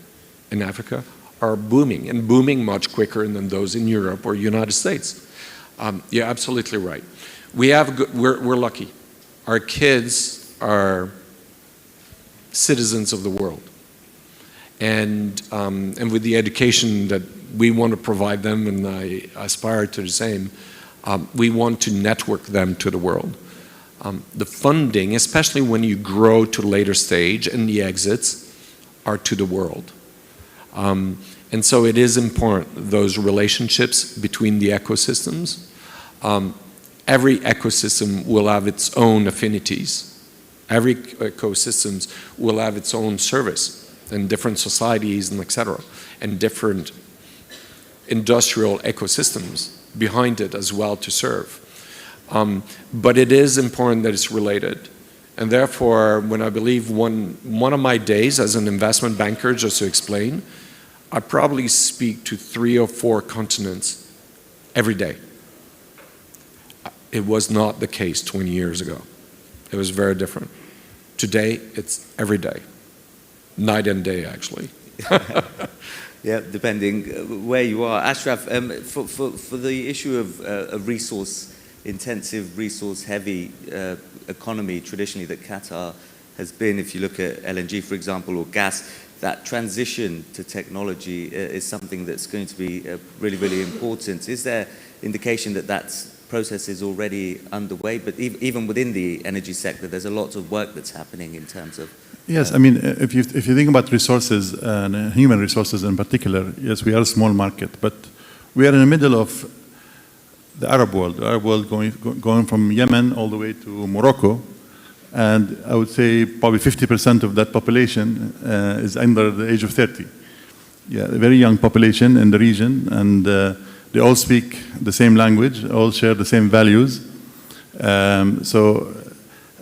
in Africa are booming, and booming much quicker than those in Europe or United States. You're absolutely right. We're lucky. Our kids are citizens of the world. And with the education that we want to provide them, and I aspire to the same, we want to network them to the world. The funding, especially when you grow to later stage, and the exits are to the world. And so it is important, those relationships between the ecosystems. Every ecosystem will have its own affinities. Every ecosystem will have its own service, and different societies, and etc., and different industrial ecosystems behind it as well to serve. But it is important that it's related. And therefore, when I believe one of my days as an investment banker, just to explain, I probably speak to 3 or 4 continents every day. It was not the case 20 years ago. It was very different. Today, it's every day. Night and day, actually.
Yeah, depending where you are. Ashraf, for the issue of a resource-intensive, resource-heavy economy traditionally that Qatar has been, if you look at LNG, for example, or gas, that transition to technology is something that's going to be really, really important. Is there indication that that process is already underway? But even within the energy sector, there's a lot of work that's happening in terms of...
Yes, I mean, if you think about resources, and human resources in particular, yes, we are a small market, but we are in the middle of the Arab world going from Yemen all the way to Morocco, and I would say probably 50% of that population is under the age of 30. Yeah, a very young population in the region, and they all speak the same language, all share the same values.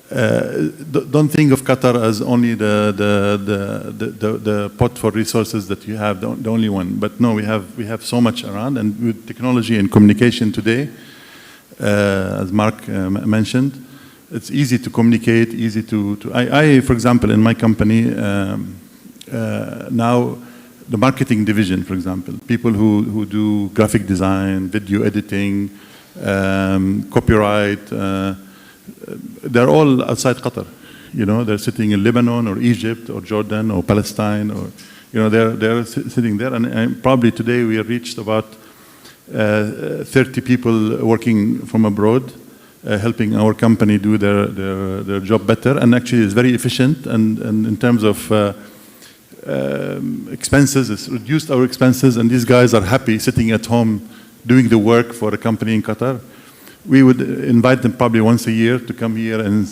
Don't think of Qatar as only the pot for resources that you have, the only one. But no, we have so much around, and with technology and communication today, as Mark mentioned, it's easy to communicate, easy to I, for example, in my company, now the marketing division, for example, people who do graphic design, video editing, copyright, they're all outside Qatar. You know, they're sitting in Lebanon or Egypt or Jordan or Palestine, or they're sitting there. And probably today we have reached about 30 people working from abroad, helping our company do their job better. And actually, it's very efficient. And in terms of expenses, it's reduced our expenses. And these guys are happy sitting at home doing the work for a company in Qatar. We would invite them probably once a year to come here and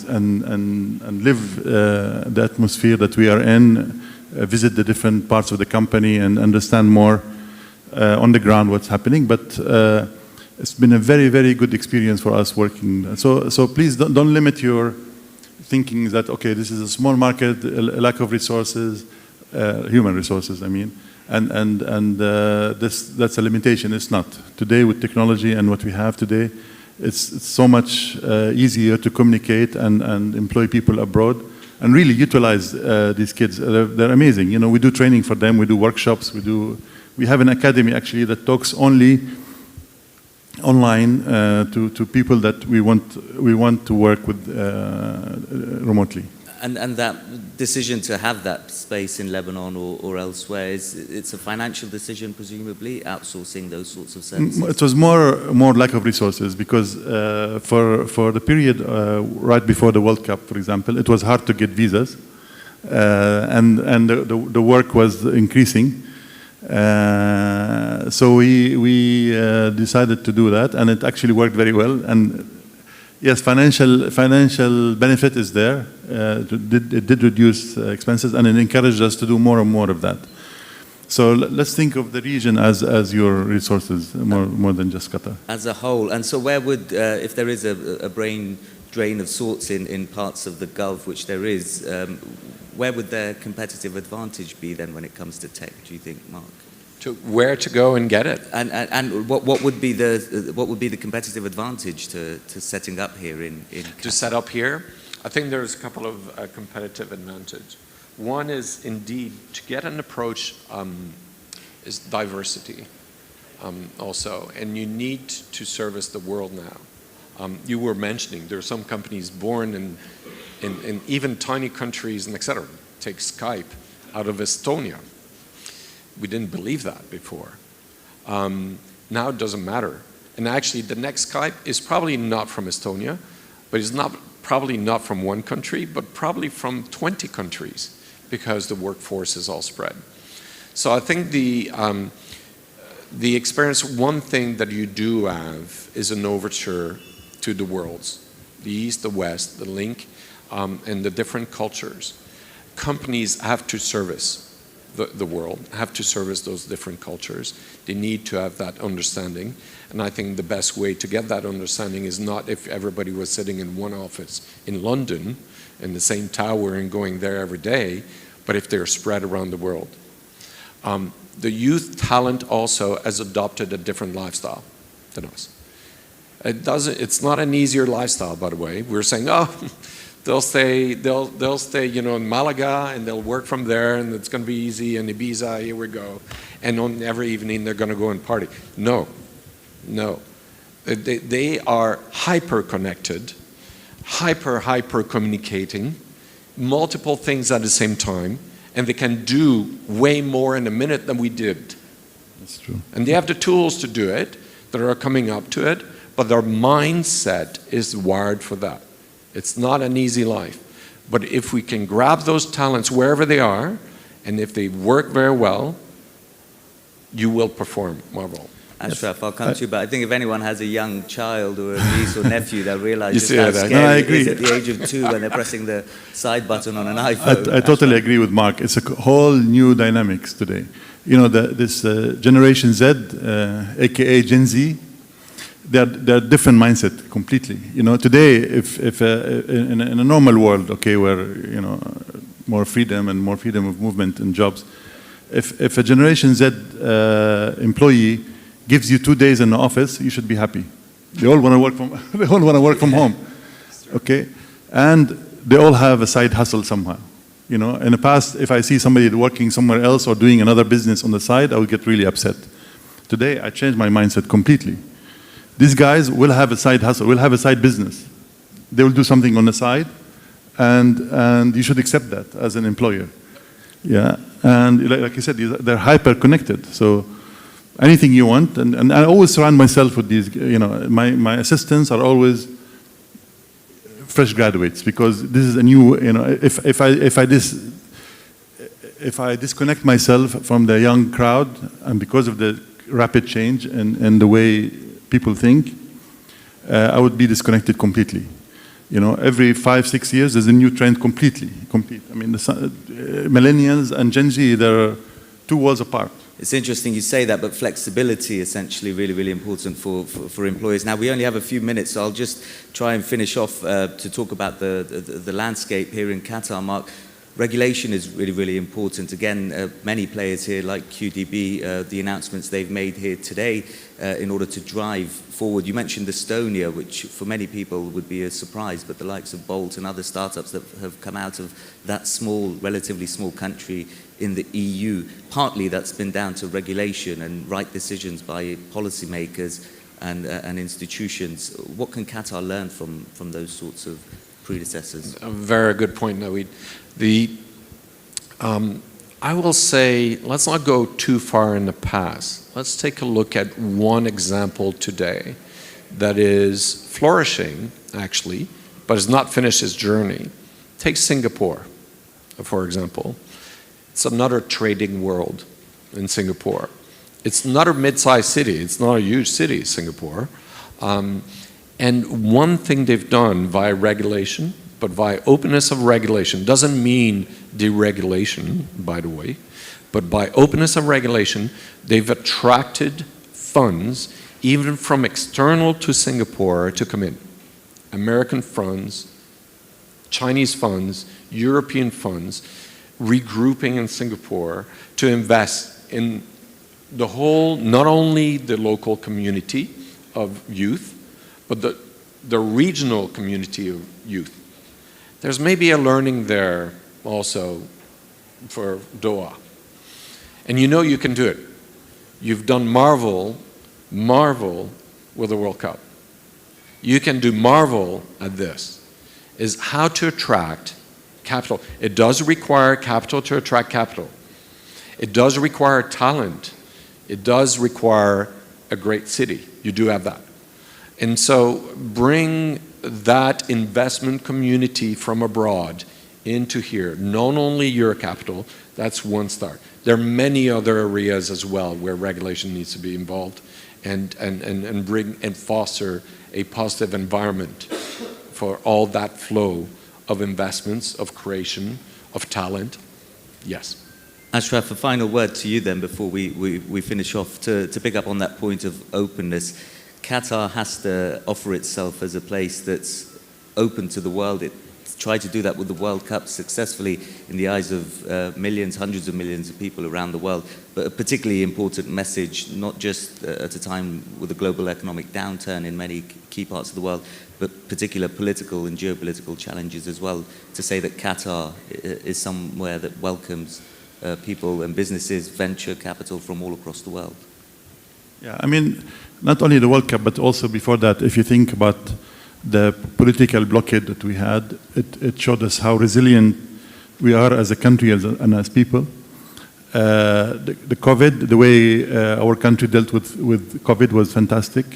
live the atmosphere that we are in, visit the different parts of the company and understand more on the ground what's happening. But it's been a very, very good experience for us working. So please don't limit your thinking that, okay, this is a small market, a lack of resources, human resources, I mean. And that's a limitation. It's not. Today with technology and what we have today, it's so much easier to communicate and employ people abroad and really utilize these kids. They're amazing. You know, we do training for them. We do workshops. We have an academy actually that talks only online to people that we want to work with remotely.
And that decision to have that space in Lebanon or elsewhere, it's a financial decision, presumably, outsourcing those sorts of services?
It was more lack of resources because for the period right before the World Cup, for example, it was hard to get visas, and the work was increasing. So we decided to do that, and it actually worked very well. And yes, financial benefit is there. It did reduce expenses, and it encouraged us to do more and more of that. So let's think of the region as your resources more than just Qatar.
As a whole. And so where would, if there is a brain drain of sorts in parts of the Gulf, which there is, where would their competitive advantage be then when it comes to tech, do you think, Mark?
Where to go and get it?
And what would be the competitive advantage to setting up here in Qatar?
To set up here? I think there's a couple of competitive advantage. One is indeed to get an approach is diversity also, and you need to service the world now. You were mentioning there are some companies born in even tiny countries and etc. Take Skype out of Estonia. We didn't believe that before. Now it doesn't matter. And actually the next Skype is probably not from Estonia, but it's probably not from one country, but probably from 20 countries because the workforce is all spread. So I think the experience, one thing that you do have is an overture to the worlds, the East, the West, the link, and the different cultures. Companies have to service the world, have to service those different cultures. They need to have that understanding. And I think the best way to get that understanding is not if everybody was sitting in one office in London, in the same tower and going there every day, but if they're spread around the world. The youth talent also has adopted a different lifestyle than us. It's not an easier lifestyle, by the way. We're saying, oh, they'll stay, in Malaga, and they'll work from there, and it's going to be easy. And Ibiza, here we go. And on every evening, they're going to go and party. No. They are hyper connected, hyper communicating, multiple things at the same time, and they can do way more in a minute than we did.
That's true.
And they have the tools to do it, that are coming up to it, but their mindset is wired for that. It's not an easy life. But if we can grab those talents wherever they are, and if they work very well, you will perform well.
Ashraf, I'll come to you, but I think if anyone has a young child or a niece or nephew, they'll realize
You
just
see
how
that.
scary
No, I
it is
agree.
at the age of 2 when they're pressing the side button on an iPhone.
I totally agree with Mark. It's a whole new dynamics today. You know, this Generation Z, aka Gen Z, they're different mindset completely. You know, today, if in a normal world, okay, where you know more freedom of movement and jobs, if a Generation Z employee gives you 2 days in the office, you should be happy. They all want to work from they all want to work from home, okay, and they all have a side hustle somehow. You know, in the past, if I see somebody working somewhere else or doing another business on the side, I would get really upset. Today, I changed my mindset completely. These guys will have a side hustle, will have a side business. They will do something on the side, and you should accept that as an employer. Yeah, and like you said, they're hyper connected. So anything you want, and I always surround myself with these. You know, my assistants are always fresh graduates, because this is a new, you know, if I disconnect myself from the young crowd, and because of the rapid change and the way people think, I would be disconnected completely. You know, every 5-6 years there's a new trend complete. I mean, millennials and Gen Z, they're 2 worlds apart.
It's interesting you say that, but flexibility essentially really important for employers. Now, we only have a few minutes, so I'll just try and finish off to talk about the landscape here in Qatar. Mark, regulation is really important. Again, many players here like QDB, the announcements they've made here today in order to drive forward. You mentioned Estonia, which for many people would be a surprise, but the likes of Bolt and other startups that have come out of that small, relatively small country in the EU, partly that's been down to regulation and right decisions by policymakers and institutions. What can Qatar learn from those sorts of predecessors?
A very good point, Naweed. I will say, let's not go too far in the past. Let's take a look at one example today that is flourishing, actually, but has not finished its journey. Take Singapore, for example. It's another trading world in Singapore. It's not a mid-sized city. It's not a huge city, Singapore. And one thing they've done via regulation, but via openness of regulation, doesn't mean deregulation, by the way, but by openness of regulation, they've attracted funds, even from external to Singapore, to come in. American funds, Chinese funds, European funds, regrouping in Singapore to invest in the whole, not only the local community of youth, but the regional community of youth. There's maybe a learning there also for Doha. And you know you can do it. You've done marvel with the World Cup. You can do marvel at this, is how to attract capital. It does require capital to attract capital. It does require talent. It does require a great city. You do have that. And so bring that investment community from abroad into here. Not only your capital, that's one start. There are many other areas as well where regulation needs to be involved and bring and foster a positive environment for all that flow of investments, of creation, of talent. Yes.
Ashraf, a final word to you then before we finish off, to pick up on that point of openness. Qatar has to offer itself as a place that's open to the world. It tried to do that with the World Cup successfully in the eyes of millions, hundreds of millions of people around the world. But a particularly important message, not just at a time with a global economic downturn in many key parts of the world, but particular political and geopolitical challenges as well, to say that Qatar is somewhere that welcomes people and businesses, venture capital from all across the world.
Yeah, I mean, not only the World Cup, but also before that, if you think about the political blockade that we had, it showed us how resilient we are as a country and as people. The COVID, the way our country dealt with COVID was fantastic.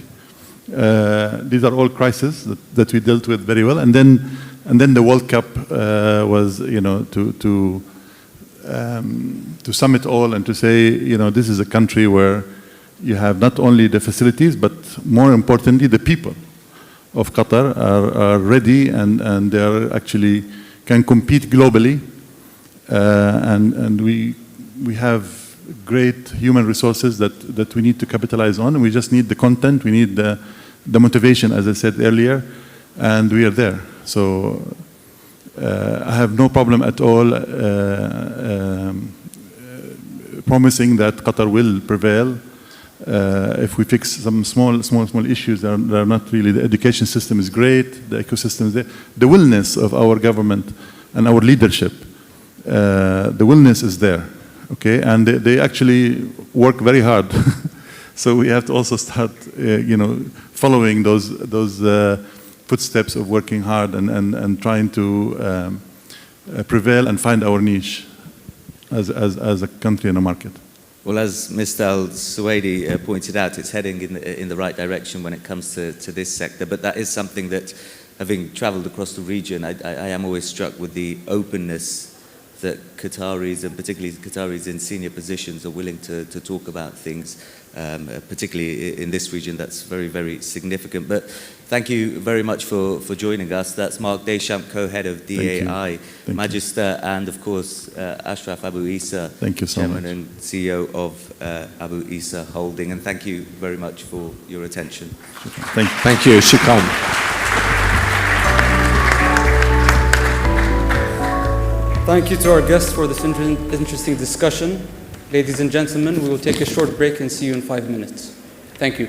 These are all crises that we dealt with very well. And then the World Cup was, to sum it all and to say, this is a country where you have not only the facilities, but more importantly, the people of Qatar are ready and they are actually can compete globally. And we have great human resources that we need to capitalize on. And we just need the content, we need the motivation, as I said earlier, and we are there. So I have no problem at all promising that Qatar will prevail. If we fix some small issues, they're not really. The education system is great, the ecosystem is there. The willingness of our government and our leadership, the willingness is there, okay? And they actually work very hard. So we have to also start, following those footsteps of working hard and trying to prevail and find our niche as a country and a market.
Well, as Mr. Al-Suwaidi pointed out, it's heading in the right direction when it comes to this sector. But that is something that, having traveled across the region, I am always struck with the openness that Qataris, and particularly Qataris in senior positions, are willing to talk about things, particularly in this region. That's very, very significant. But thank you very much for joining us. That's Mark Deschamps, co-head of DAI Magister, and of course, Ashraf Abu Isa,
thank you so
Chairman
much.
and CEO of Abu Isa Holding. And thank you very much for your attention.
Thank you. Shukran.
Thank you to our guests for this interesting discussion. Ladies and gentlemen, we will take a short break and see you in 5 minutes. Thank you.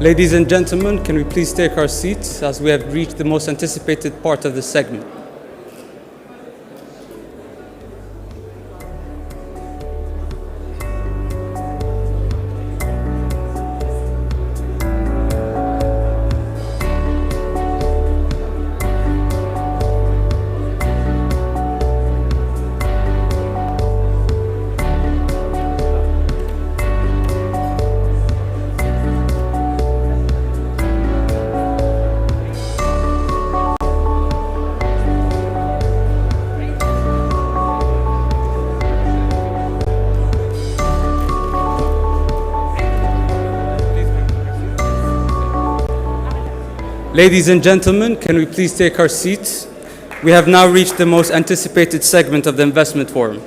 Ladies and gentlemen, can we please take our seats as we have reached the most anticipated part of the segment? Ladies and gentlemen, can we please take our seats? We have now reached the most anticipated segment of the Investment Forum.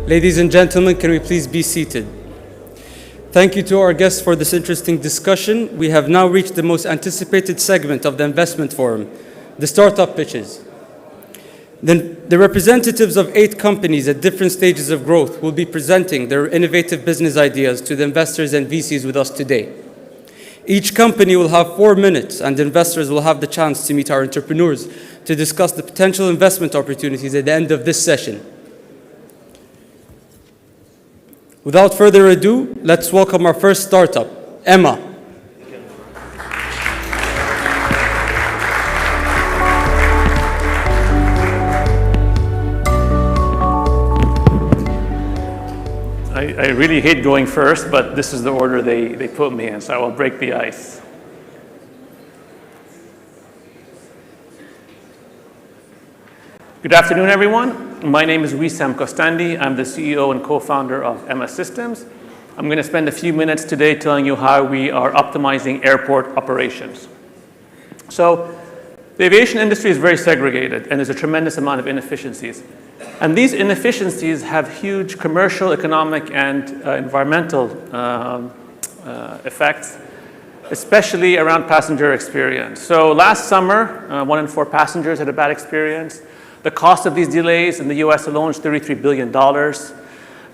Ladies and gentlemen, can we please be seated? Thank you to our guests for this interesting discussion. We have now reached the most anticipated segment of the Investment Forum, the startup pitches. The representatives of 8 companies at different stages of growth will be presenting their innovative business ideas to the investors and VCs with us today. Each company will have 4 minutes, and investors will have the chance to meet our entrepreneurs to discuss the potential investment opportunities at the end of this session. Without further ado, let's welcome our first startup, Emma.
I really hate going first, but this is the order they put me in, so I will break the ice. Good afternoon, everyone. My name is Wissam Kostandi. I'm the CEO and co-founder of Emma Systems. I'm going to spend a few minutes today telling you how we are optimizing airport operations. So the aviation industry is very segregated, and there's a tremendous amount of inefficiencies. And these inefficiencies have huge commercial, economic, and environmental effects, especially around passenger experience. So last summer, 1 in 4 passengers had a bad experience. The cost of these delays in the US alone is $33 billion.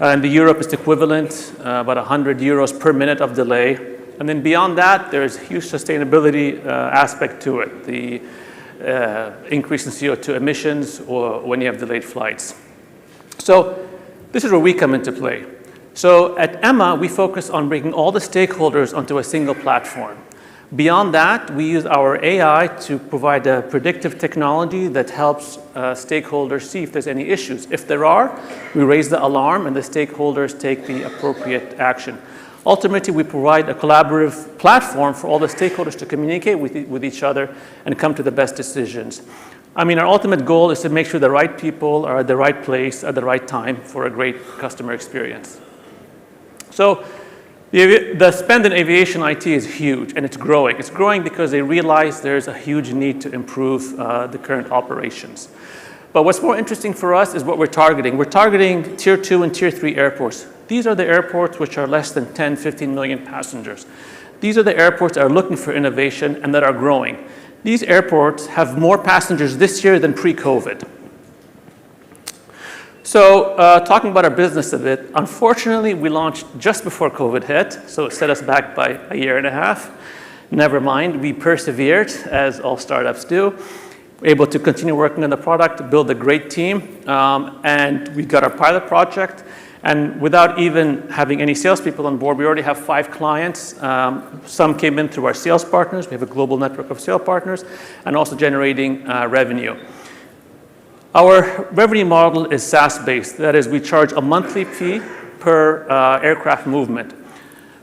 In Europe, it's equivalent, about 100 euros per minute of delay. And then beyond that, there's a huge sustainability aspect to it, the increase in CO2 emissions or when you have delayed flights. So this is where we come into play. So at Emma, we focus on bringing all the stakeholders onto a single platform. Beyond that, we use our AI to provide a predictive technology that helps stakeholders see if there's any issues. If there are, we raise the alarm and the stakeholders take the appropriate action. Ultimately, we provide a collaborative platform for all the stakeholders to communicate with each other and come to the best decisions. I mean, our ultimate goal is to make sure the right people are at the right place at the right time for a great customer experience. So the spend in aviation IT is huge, and it's growing. It's growing because they realize there's a huge need to improve the current operations. But what's more interesting for us is what we're targeting. We're targeting tier 2 and tier 3 airports. These are the airports which are less than 10, 15 million passengers. These are the airports that are looking for innovation and that are growing. These airports have more passengers this year than pre-COVID. So talking about our business a bit, unfortunately, we launched just before COVID hit, so it set us back by a year and a half. Never mind, we persevered, as all startups do. We're able to continue working on the product, build a great team, and we got our pilot project. And without even having any salespeople on board, we already have 5 clients. Some came in through our sales partners. We have a global network of sales partners, and also generating revenue. Our revenue model is SaaS-based. That is, we charge a monthly fee per aircraft movement.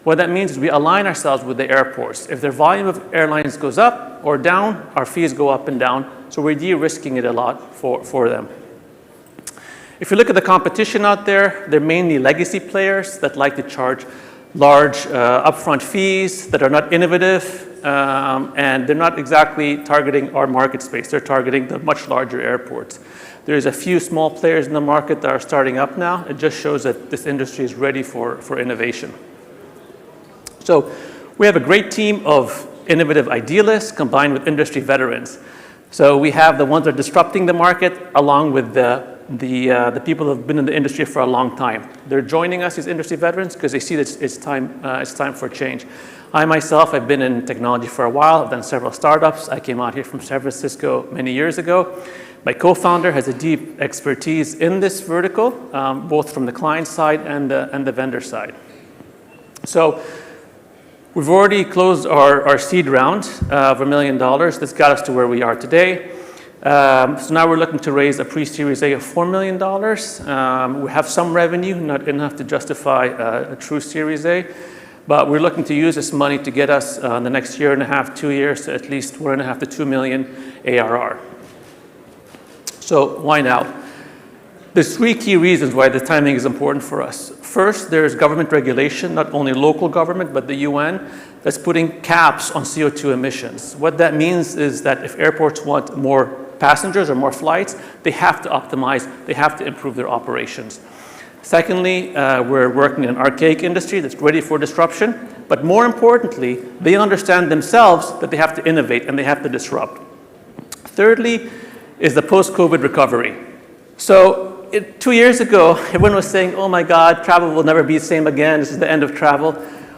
What that means is we align ourselves with the airports. If their volume of airlines goes up or down, our fees go up and down. So we're de-risking it a lot for them. If you look at the competition out there, they're mainly legacy players that like to charge large upfront fees that are not innovative, and they're not exactly targeting our market space. They're targeting the much larger airports. There's a few small players in the market that are starting up now. It just shows that this industry is ready for innovation. So we have a great team of innovative idealists combined with industry veterans. So we have the ones that are disrupting the market along with the people who have been in the industry for a long time. They're joining us as industry veterans because they see that it's time for change. I myself have been in technology for a while. I've done several startups. I came out here from San Francisco many years ago. My co-founder has a deep expertise in this vertical, both from the client side and the vendor side. So we've already closed our seed round of $1 million. This got us to where we are today. So now we're looking to raise a pre-Series A of $4 million. We have some revenue, not enough to justify a true Series A, but we're looking to use this money to get us in the next year and a half, 2 years, to at least 1.5 to 2 million ARR. So why now? There's 3 key reasons why the timing is important for us. First, there's government regulation, not only local government, but the UN, that's putting caps on CO2 emissions. What that means is that if airports want more passengers or more flights, they have to optimize, they have to improve their operations. Secondly, we're working in an archaic industry that's ready for disruption, but more importantly, they understand themselves that they have to innovate and they have to disrupt. Thirdly is the post-COVID recovery. So 2 years ago, everyone was saying, oh my God, travel will never be the same again, this is the end of travel.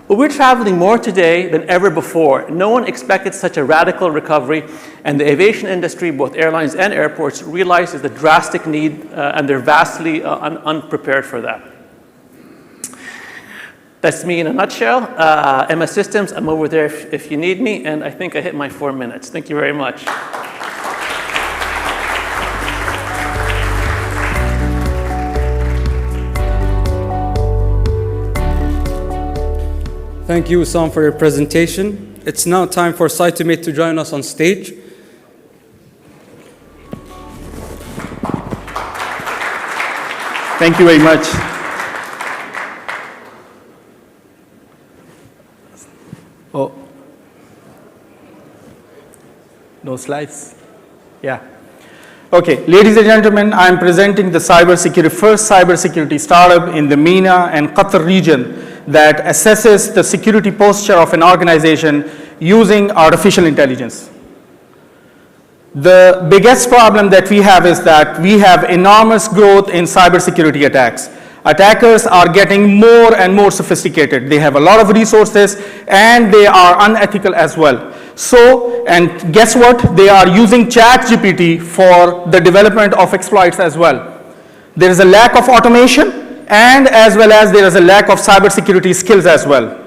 Well, we're traveling more today than ever before. No one expected such a radical recovery, and the aviation industry, both airlines and airports, realizes the drastic need, and they're vastly unprepared for that. That's me in a nutshell. MS Systems, I'm over there if you need me, and I think I hit my 4 minutes. Thank you very much.
Thank you, Sam, for your presentation. It's now time for Cytomate to join us on stage.
Thank you very much. Oh, no slides? Yeah. Okay, ladies and gentlemen, I'm presenting the first cybersecurity startup in the MENA and Qatar region that assesses the security posture of an organization using artificial intelligence. The biggest problem that we have is that we have enormous growth in cybersecurity attacks. Attackers are getting more and more sophisticated. They have a lot of resources and they are unethical as well. So, and guess what? They are using ChatGPT for the development of exploits as well. There is a lack of automation, and as well as there is a lack of cybersecurity skills as well.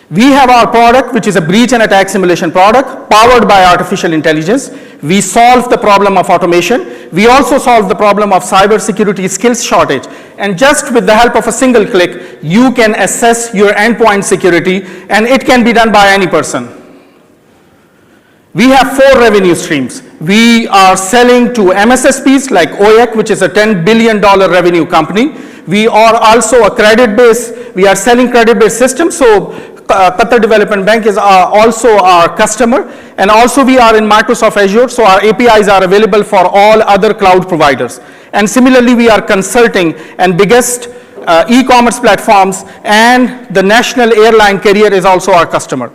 We have our product, which is a breach and attack simulation product, powered by artificial intelligence. We solve the problem of automation. We also solve the problem of cybersecurity skills shortage. And just with the help of a single click, you can assess your endpoint security, and it can be done by any person. We have 4 revenue streams. We are selling to MSSPs like OYEC, which is a $10 billion revenue company. We are also a credit-based, we are selling credit-based systems. So Qatar Development Bank is also our customer, and also we are in Microsoft Azure, so our APIs are available for all other cloud providers. And similarly, we are consulting and biggest e-commerce platforms, and the national airline carrier is also our customer.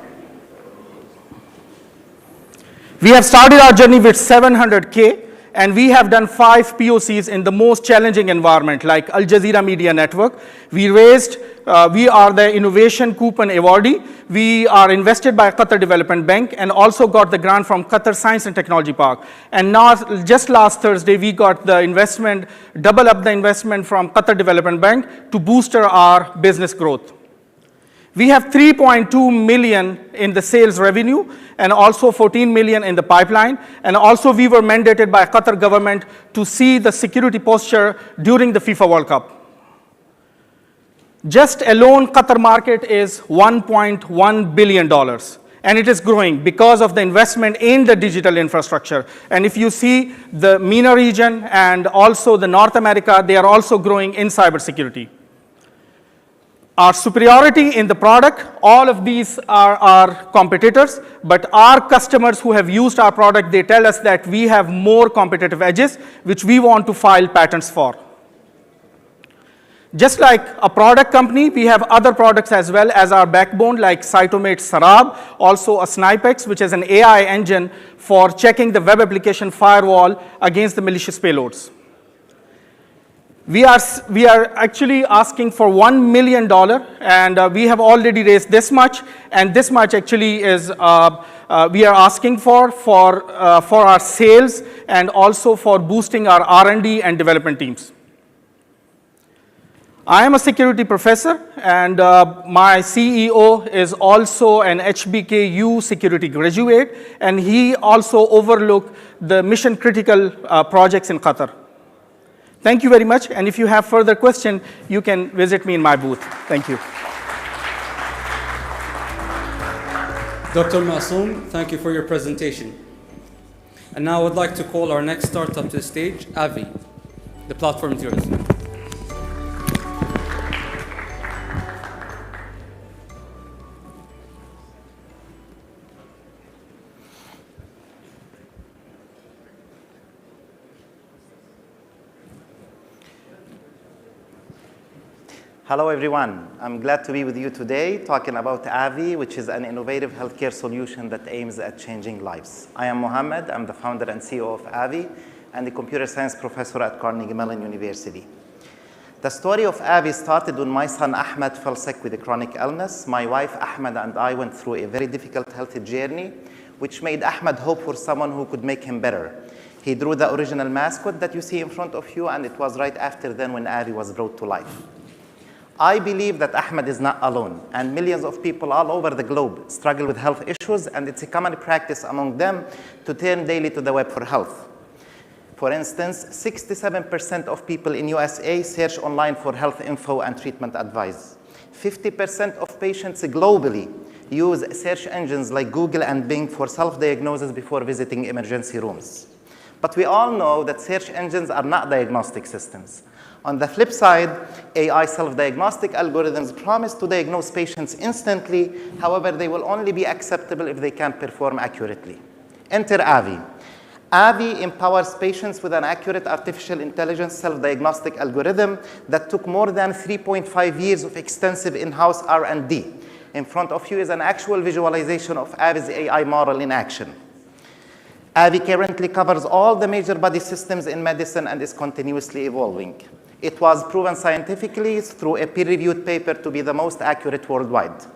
We have started our journey with 700K, and we have done 5 POCs in the most challenging environment, like Al Jazeera Media Network. We are the Innovation Coupon awardee. We are invested by Qatar Development Bank and also got the grant from Qatar Science and Technology Park. And now, just last Thursday, we got the investment, double up the investment from Qatar Development Bank to boost our business growth. We have 3.2 million in the sales revenue and also 14 million in the pipeline. And also we were mandated by Qatar government to see the security posture during the FIFA World Cup. Just alone, Qatar market is $1.1 billion. And it is growing because of the investment in the digital infrastructure. And if you see the MENA region and also the North America, they are also growing in cybersecurity. Our superiority in the product, all of these are our competitors, but our customers who have used our product, they tell us that we have more competitive edges, which we want to file patents for. Just like a product company, we have other products as well as our backbone, like Cytomate Sarab, also a Snipex, which is an AI engine for checking the web application firewall against the malicious payloads. We are actually asking for $1 million, and we have already raised this much, and this much actually is we are asking for our sales and also for boosting our R&D and development teams. I am a security professor, and my CEO is also an HBKU security graduate, and he also overlooks the mission-critical projects in Qatar. Thank you very much, and if you have further questions, you can visit me in my booth. Thank you.
Dr. Masoom, thank you for your presentation. And now I would like to call our next startup to the stage, Avi. The platform is yours.
Hello, everyone. I'm glad to be with you today talking about Avi, which is an innovative healthcare solution that aims at changing lives. I am Mohammed. I'm the founder and CEO of Avi and the computer science professor at Carnegie Mellon University. The story of Avi started when my son Ahmed fell sick with a chronic illness. My wife Ahmed and I went through a very difficult health journey, which made Ahmed hope for someone who could make him better. He drew the original mascot that you see in front of you, and it was right after then when Avi was brought to life. I believe that Ahmed is not alone, and millions of people all over the globe struggle with health issues, and it's a common practice among them to turn daily to the web for health. For instance, 67% of people in USA search online for health info and treatment advice. 50% of patients globally use search engines like Google and Bing for self-diagnosis before visiting emergency rooms. But we all know that search engines are not diagnostic systems. On the flip side, AI self-diagnostic algorithms promise to diagnose patients instantly. However, they will only be acceptable if they can perform accurately. Enter Avi. Avi empowers patients with an accurate artificial intelligence self-diagnostic algorithm that took more than 3.5 years of extensive in-house R&D. In front of you is an actual visualization of Avi's AI model in action. Avi currently covers all the major body systems in medicine and is continuously evolving. It was proven scientifically through a peer-reviewed paper to be the most accurate worldwide.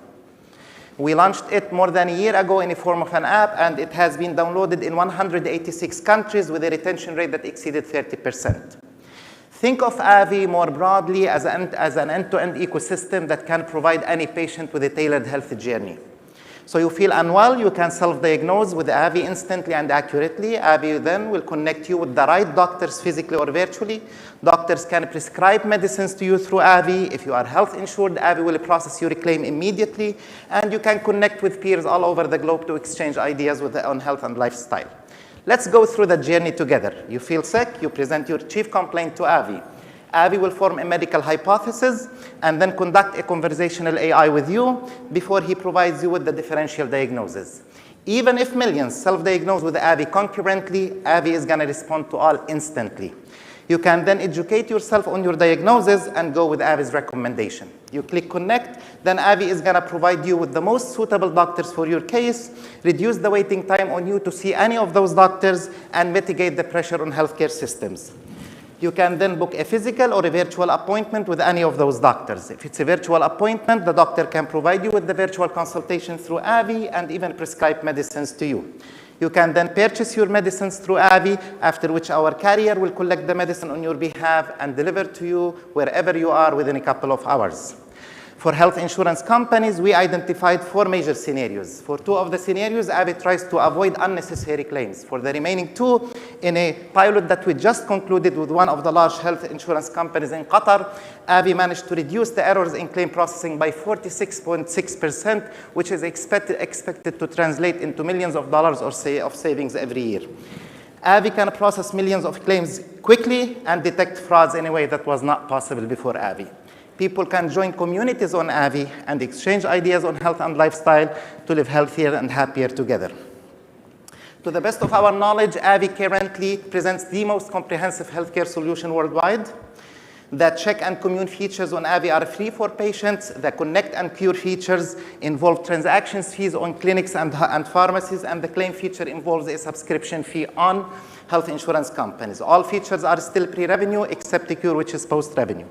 We launched it more than a year ago in the form of an app, and it has been downloaded in 186 countries with a retention rate that exceeded 30%. Think of Avi more broadly as an end-to-end ecosystem that can provide any patient with a tailored health journey. So you feel unwell, you can self-diagnose with Avi instantly and accurately. Avi then will connect you with the right doctors physically or virtually. Doctors can prescribe medicines to you through Avi. If you are health insured, Avi will process your claim immediately. And you can connect with peers all over the globe to exchange ideas on health and lifestyle. Let's go through the journey together. You feel sick, you present your chief complaint to Avi. Avi will form a medical hypothesis and then conduct a conversational AI with you before he provides you with the differential diagnosis. Even if millions self-diagnose with Avi concurrently, Avi is going to respond to all instantly. You can then educate yourself on your diagnosis and go with Avi's recommendation. You click connect, then Avi is going to provide you with the most suitable doctors for your case, reduce the waiting time on you to see any of those doctors, and mitigate the pressure on healthcare systems. You can then book a physical or a virtual appointment with any of those doctors. If it's a virtual appointment, the doctor can provide you with the virtual consultation through Avi and even prescribe medicines to you. You can then purchase your medicines through Avi, after which our carrier will collect the medicine on your behalf and deliver to you wherever you are within a couple of hours. For health insurance companies, we identified 4 major scenarios. For 2 of the scenarios, Avi tries to avoid unnecessary claims. For the remaining 2, in a pilot that we just concluded with one of the large health insurance companies in Qatar, Avi managed to reduce the errors in claim processing by 46.6%, which is expected to translate into millions of dollars of savings every year. Avi can process millions of claims quickly and detect frauds in a way that was not possible before Avi. People can join communities on Avi and exchange ideas on health and lifestyle to live healthier and happier together. To the best of our knowledge, Avi currently presents the most comprehensive healthcare solution worldwide. The check and commune features on Avi are free for patients. The connect and cure features involve transactions fees on clinics and pharmacies, and the claim feature involves a subscription fee on health insurance companies. All features are still pre-revenue except the cure, which is post-revenue.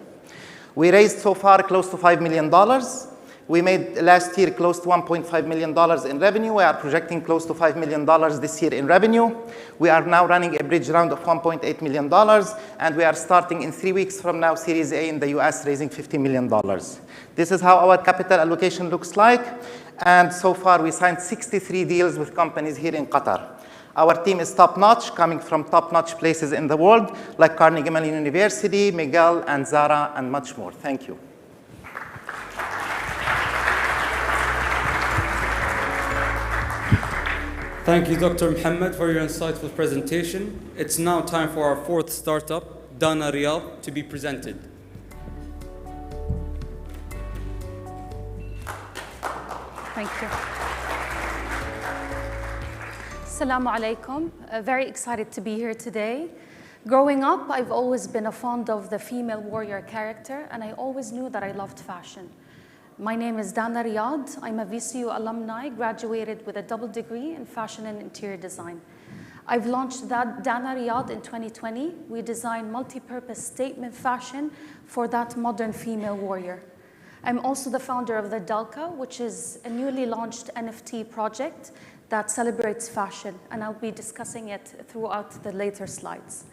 We raised so far close to $5 million. We made last year close to $1.5 million in revenue. We are projecting close to $5 million this year in revenue. We are now running a bridge round of $1.8 million, and we are starting in 3 weeks from now Series A in the US, raising $50 million. This is how our capital allocation looks like, and so far we signed 63 deals with companies here in Qatar. Our team is top-notch, coming from top-notch places in the world, like Carnegie Mellon University, Miguel, and Zara, and much more. Thank you.
Thank you, Dr. Mohammed, for your insightful presentation. It's now time for our 4th startup, Dana Riyadh, to be presented.
Thank you. Assalamu alaikum. Very excited to be here today. Growing up, I've always been fond of the female warrior character, and I always knew that I loved fashion. My name is Dana Riyadh. I'm a VCU alumni, graduated with a double degree in fashion and interior design. I've launched Dana Riyadh in 2020. We design multi-purpose statement fashion for that modern female warrior. I'm also the founder of the Dalka, which is a newly launched NFT project that celebrates fashion, and I'll be discussing it throughout the later slides.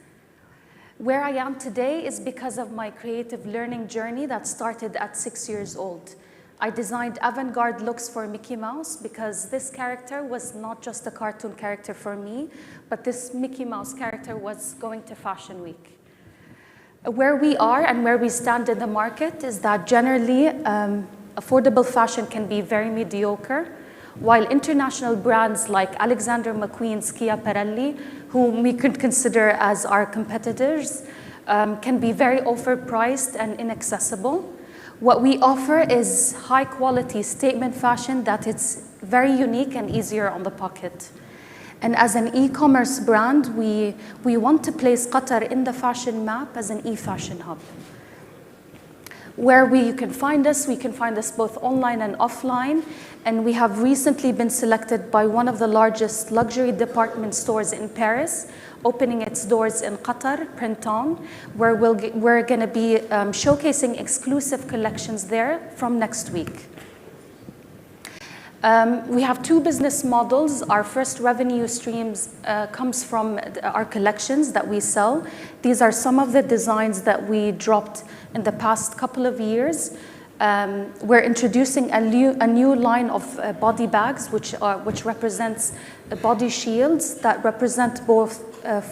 Where I am today is because of my creative learning journey that started at 6 years old. I designed avant-garde looks for Mickey Mouse because this character was not just a cartoon character for me, but this Mickey Mouse character was going to Fashion Week. Where we are and where we stand in the market is that generally affordable fashion can be very mediocre, while international brands like Alexander McQueen's Schiaparelli, whom we could consider as our competitors, can be very overpriced and inaccessible. What we offer is high-quality statement fashion that is very unique and easier on the pocket. And as an e-commerce brand, we want to place Qatar in the fashion map as an e-fashion hub. Where you can find us, we can find us both online and offline. And we have recently been selected by one of the largest luxury department stores in Paris, opening its doors in Qatar, Printemps, where we're going to be showcasing exclusive collections there from next week. We have 2 business models. Our first revenue streams comes from our collections that we sell. These are some of the designs that we dropped in the past couple of years. We're introducing a new line of body bags, which represents body shields that represent both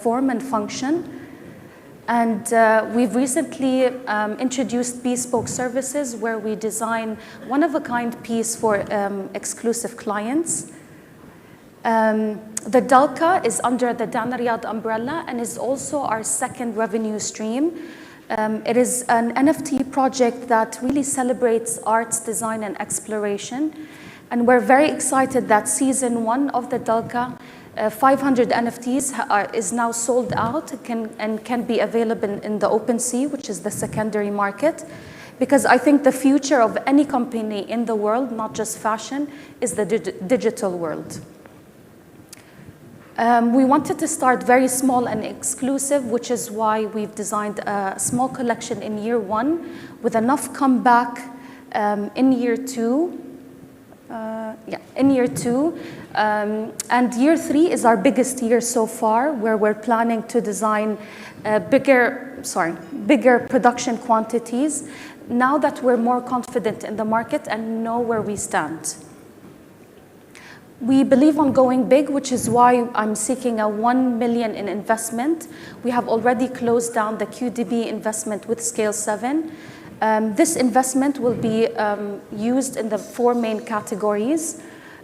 form and function. And we've recently introduced bespoke services where we design one-of-a-kind piece for exclusive clients. The Dalka is under the Dana Riyadh umbrella and is also our second revenue stream. It is an NFT project that really celebrates arts, design, and exploration. And we're very excited that season 1 of the Dalka, 500 NFTs is now sold out and can be available in the OpenSea, which is the secondary market. Because I think the future of any company in the world, not just fashion, is the digital world. We wanted to start very small and exclusive, which is why we've designed a small collection in year 1 with enough comeback in year 2. And year 3 is our biggest year so far, where we're planning to design bigger production quantities now that we're more confident in the market and know where we stand. We believe on going big, which is why I'm seeking a 1 million in investment. We have already closed down the QDB investment with Scale 7. This investment will be used in the 4 main categories,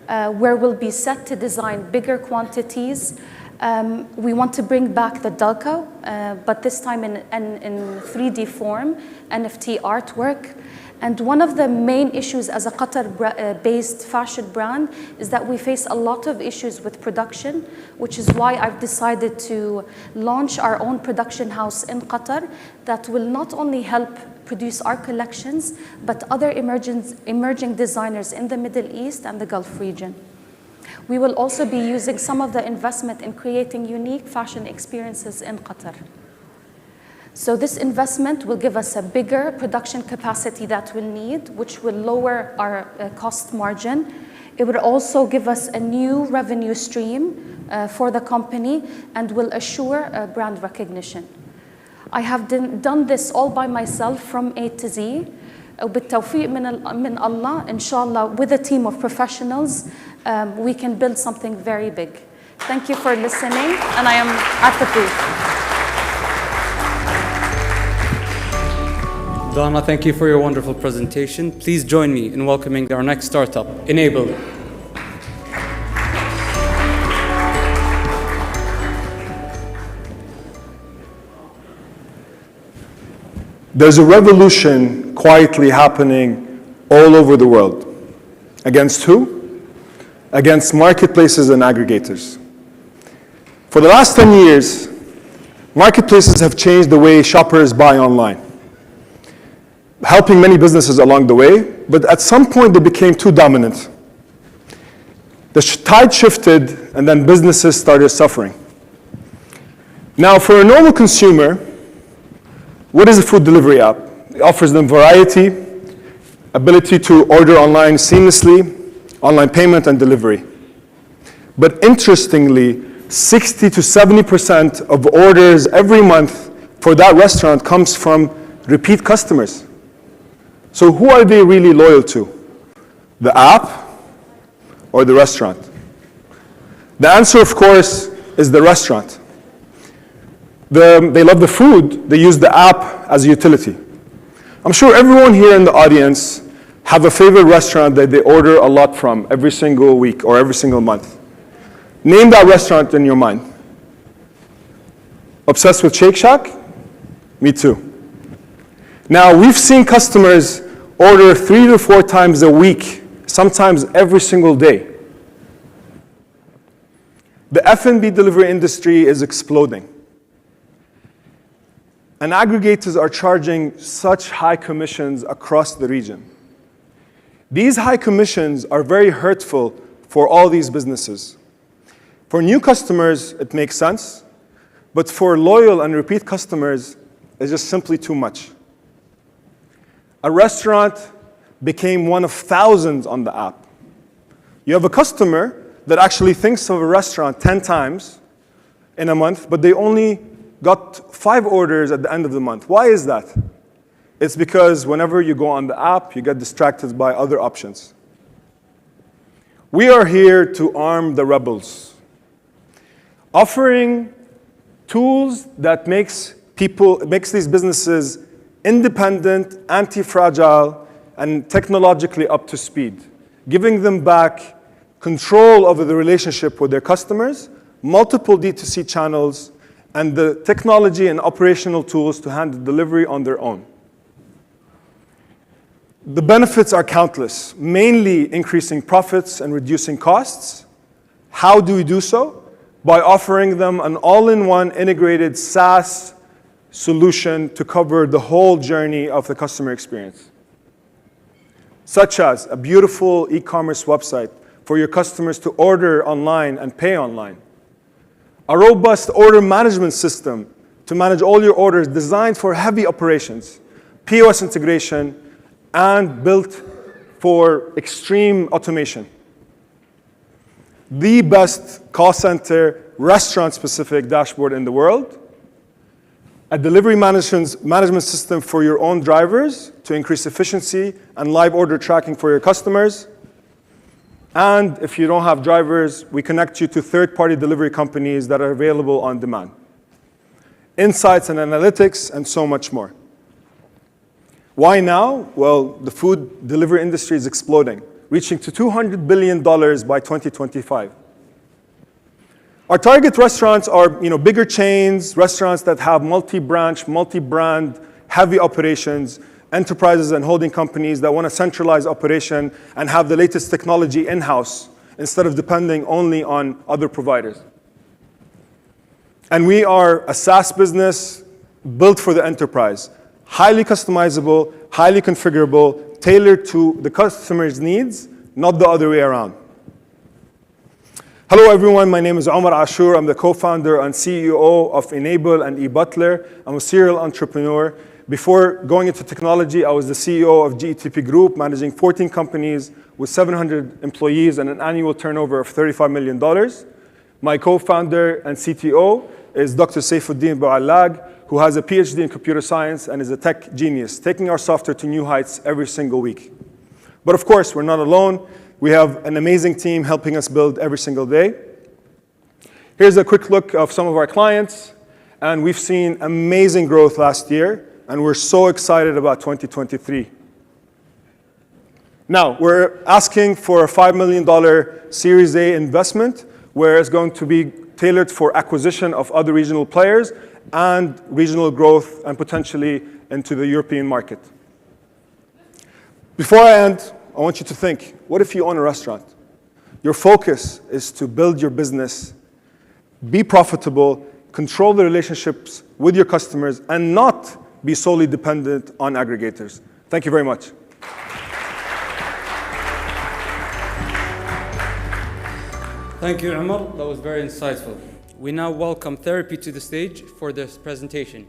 where we'll be set to design bigger quantities. We want to bring back the Dalka, but this time in 3D form, NFT artwork. And one of the main issues as a Qatar-based fashion brand is that we face a lot of issues with production, which is why I've decided to launch our own production house in Qatar that will not only help produce our collections, but other emerging designers in the Middle East and the Gulf region. We will also be using some of the investment in creating unique fashion experiences in Qatar. So this investment will give us a bigger production capacity that we'll need, which will lower our cost margin. It would also give us a new revenue stream for the company and will assure brand recognition. I have done this all by myself from A to Z. وبالتوفيق من Allah, inshallah, with a team of professionals, we can build something very big. Thank you for listening, and I am at the booth.
Donna, thank you for your wonderful presentation. Please join me in welcoming our next startup, Enable.
There's a revolution quietly happening all over the world. Against who? Against marketplaces and aggregators. For the last 10 years, marketplaces have changed the way shoppers buy online, helping many businesses along the way, but at some point they became too dominant. The tide shifted, and then businesses started suffering. Now, for a normal consumer, what is a food delivery app? It offers them variety, ability to order online seamlessly, online payment and delivery. But interestingly, 60 to 70% of orders every month for that restaurant comes from repeat customers. So who are they really loyal to? The app or the restaurant? The answer, of course, is the restaurant. They love the food, they use the app as a utility. I'm sure everyone here in the audience have a favorite restaurant that they order a lot from every single week or every single month. Name that restaurant in your mind. Obsessed with Shake Shack? Me too. Now, we've seen customers order 3 to 4 times a week, sometimes every single day. The F&B delivery industry is exploding. And aggregators are charging such high commissions across the region. These high commissions are very hurtful for all these businesses. For new customers, it makes sense, but for loyal and repeat customers, it's just simply too much. A restaurant became one of thousands on the app. You have a customer that actually thinks of a restaurant 10 times in a month, but they only got 5 orders at the end of the month. Why is that? It's because whenever you go on the app, you get distracted by other options. We are here to arm the rebels, offering tools that makes these businesses independent, anti-fragile, and technologically up to speed, giving them back control over the relationship with their customers, multiple D2C channels, and the technology and operational tools to handle delivery on their own. The benefits are countless, mainly increasing profits and reducing costs. How do we do so? By offering them an all-in-one integrated SaaS solution to cover the whole journey of the customer experience, such as a beautiful e-commerce website for your customers to order online and pay online, a robust order management system to manage all your orders designed for heavy operations, POS integration, and built for extreme automation. The best call center, restaurant-specific dashboard in the world, a delivery management system for your own drivers to increase efficiency and live order tracking for your customers. And if you don't have drivers, we connect you to third-party delivery companies that are available on demand. Insights and analytics, and so much more. Why now? Well, the food delivery industry is exploding, reaching to $200 billion by 2025. Our target restaurants are bigger chains, restaurants that have multi-branch, multi-brand, heavy operations, enterprises and holding companies that want to centralize operation and have the latest technology in-house instead of depending only on other providers. And we are a SaaS business built for the enterprise. Highly customizable, highly configurable, tailored to the customer's needs, not the other way around. Hello everyone, my name is Omar Ashur. I'm the co-founder and CEO of Enable and eButler. I'm a serial entrepreneur. Before going into technology, I was the CEO of GETP Group, managing 14 companies with 700 employees and an annual turnover of $35 million. My co-founder and CTO is Dr. Saifuddin Bouallag, who has a PhD in computer science and is a tech genius, taking our software to new heights every single week. But of course, we're not alone. We have an amazing team helping us build every single day. Here's a quick look of some of our clients, and we've seen amazing growth last year, and we're so excited about 2023. Now, we're asking for a $5 million Series A investment, where it's going to be tailored for acquisition of other regional players and regional growth, and potentially into the European market. Before I end, I want you to think, what if you own a restaurant? Your focus is to build your business, be profitable, control the relationships with your customers, and not be solely dependent on aggregators. Thank you very much.
Thank you, Umar. That was very insightful. We now welcome Therapy to the stage for this presentation.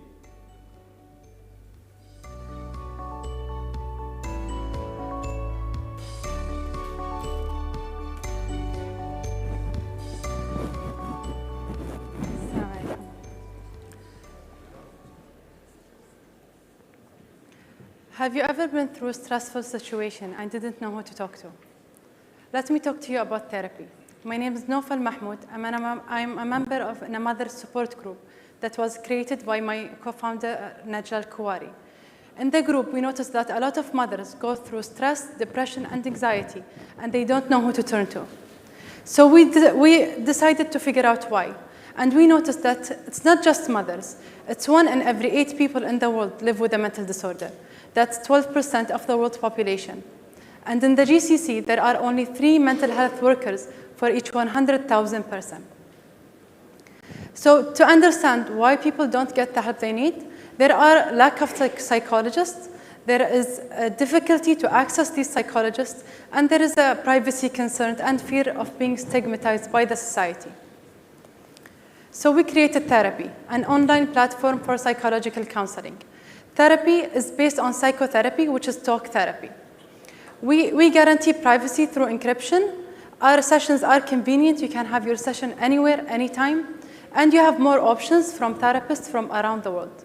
Have you ever been through a stressful situation and didn't know who to talk to? Let me talk to you about therapy. My name is Naufal Mahmoud. I'm a member of a mother support group that was created by my co-founder, Najla Al-Kuwari. In the group, we noticed that a lot of mothers go through stress, depression, and anxiety, and they don't know who to turn to. So we decided to figure out why. And we noticed that it's not just mothers. It's 1 in every 8 people in the world live with a mental disorder. That's 12% of the world's population. And in the GCC, there are only 3 mental health workers for each 100,000 person. So to understand why people don't get the help they need, there are lack of psychologists, there is a difficulty to access these psychologists, and there is a privacy concern and fear of being stigmatized by the society. So we created Therapy, an online platform for psychological counseling. Therapy is based on psychotherapy, which is talk therapy. We guarantee privacy through encryption. Our sessions are convenient. You can have your session anywhere, anytime. And you have more options from therapists from around the world.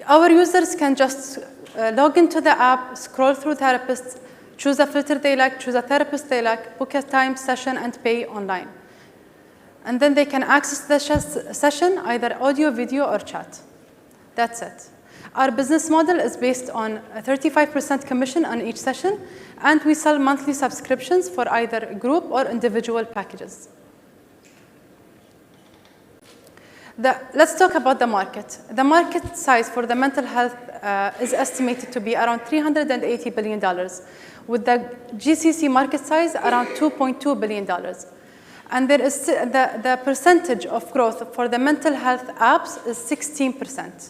Our users can just log into the app, scroll through therapists, choose a filter they like, choose a therapist they like, book a time session, and pay online. And then they can access the session, either audio, video, or chat. That's it. Our business model is based on a 35% commission on each session, and we sell monthly subscriptions for either group or individual packages. Let's talk about the market. The market size for the mental health is estimated to be around $380 billion, with the GCC market size around $2.2 billion. And there is the percentage of growth for the mental health apps is 16%.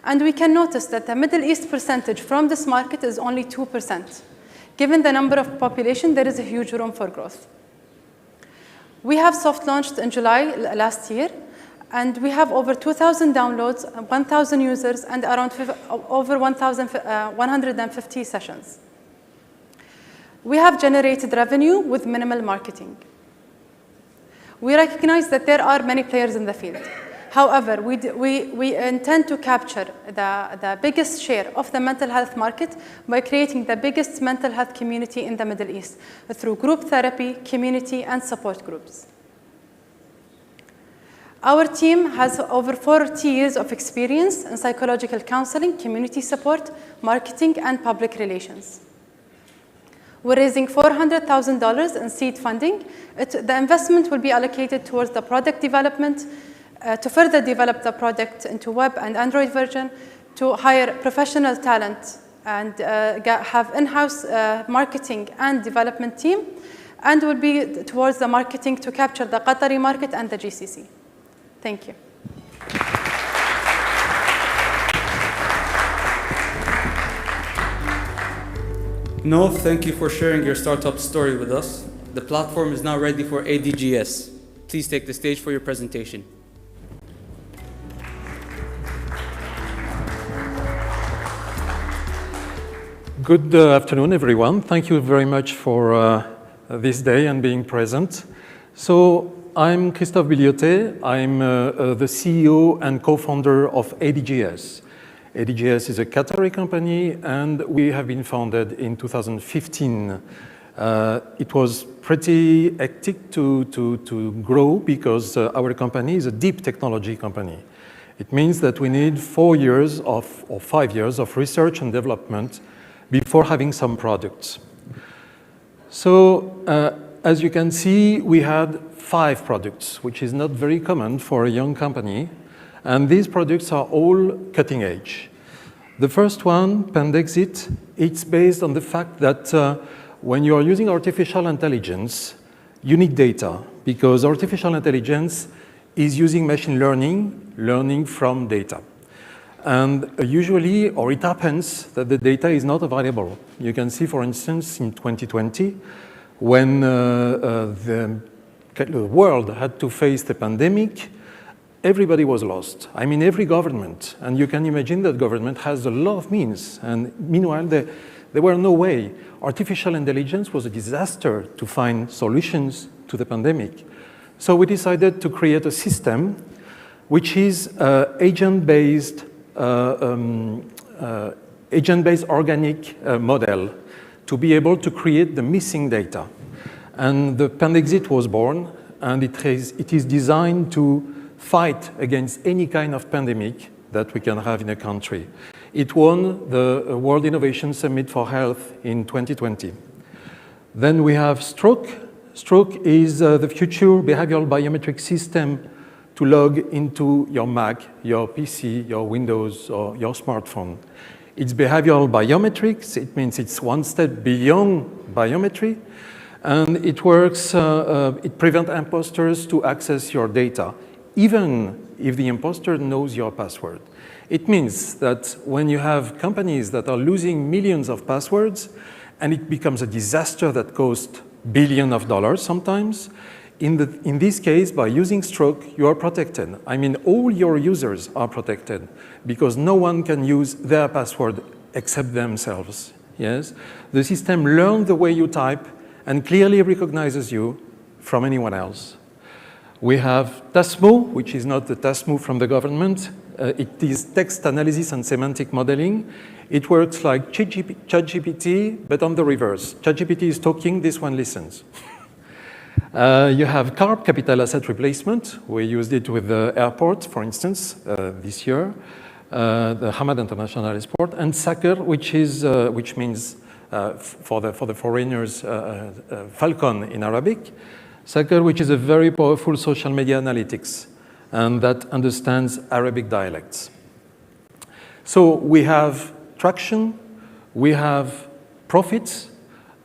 And we can notice that the Middle East percentage from this market is only 2%. Given the number of population, there is a huge room for growth. We have soft launched in July last year, and we have over 2,000 downloads, 1,000 users, and around over 150 sessions. We have generated revenue with minimal marketing. We recognize that there are many players in the field. However, we intend to capture the biggest share of the mental health market by creating the biggest mental health community in the Middle East through group therapy, community, and support groups. Our team has over 40 years of experience in psychological counseling, community support, marketing, and public relations. We're raising $400,000 in seed funding. The investment will be allocated towards the product development, to further develop the product into web and Android version, to hire professional talent and have in-house marketing and development team, and will be towards the marketing to capture the Qatari market and the GCC. Thank you.
No, thank you for sharing your startup story with us. The platform is now ready for ADGS. Please take the stage for your presentation.
Good afternoon, everyone. Thank you very much for this day and being present. So I'm Christophe Biliotet. I'm the CEO and co-founder of ADGS. ADGS is a Qatari company, and we have been founded in 2015. It was pretty hectic to grow because our company is a deep technology company. It means that we need 4 years or 5 years of research and development before having some products. So as you can see, we had 5 products, which is not very common for a young company. And these products are all cutting edge. The first one, Pandexit, it's based on the fact that when you are using artificial intelligence, you need data, because artificial intelligence is using machine learning, learning from data. And usually, or it happens that the data is not available. You can see, for instance, in 2020, when the world had to face the pandemic, everybody was lost. I mean, every government, and you can imagine that government has a lot of means, and meanwhile, there were no way. Artificial intelligence was a disaster to find solutions to the pandemic. So we decided to create a system which is agent-based organic model to be able to create the missing data. And the Pandexit was born, and it is designed to fight against any kind of pandemic that we can have in a country. It won the World Innovation Summit for Health in 2020. Then we have Stroke. Stroke is the future behavioral biometric system to log into your Mac, your PC, your Windows, or your smartphone. It's behavioral biometrics. It means it's one step beyond biometry. And it works, it prevents imposters to access your data, even if the imposter knows your password. It means that when you have companies that are losing millions of passwords, and it becomes a disaster that costs billions of dollars sometimes, in this case, by using Stroke, you are protected. I mean, all your users are protected because no one can use their password except themselves. Yes? The system learns the way you type and clearly recognizes you from anyone else. We have TASMO, which is not the TASMO from the government. It is text analysis and semantic modeling. It works like ChatGPT, but on the reverse. ChatGPT is talking, this one listens. You have CARP, capital asset replacement. We used it with the airport, for instance, this year, the Hamad International Airport, and SACR, which means for the foreigners, Falcon in Arabic. SACR, which is a very powerful social media analytics and that understands Arabic dialects. So we have traction, we have profits,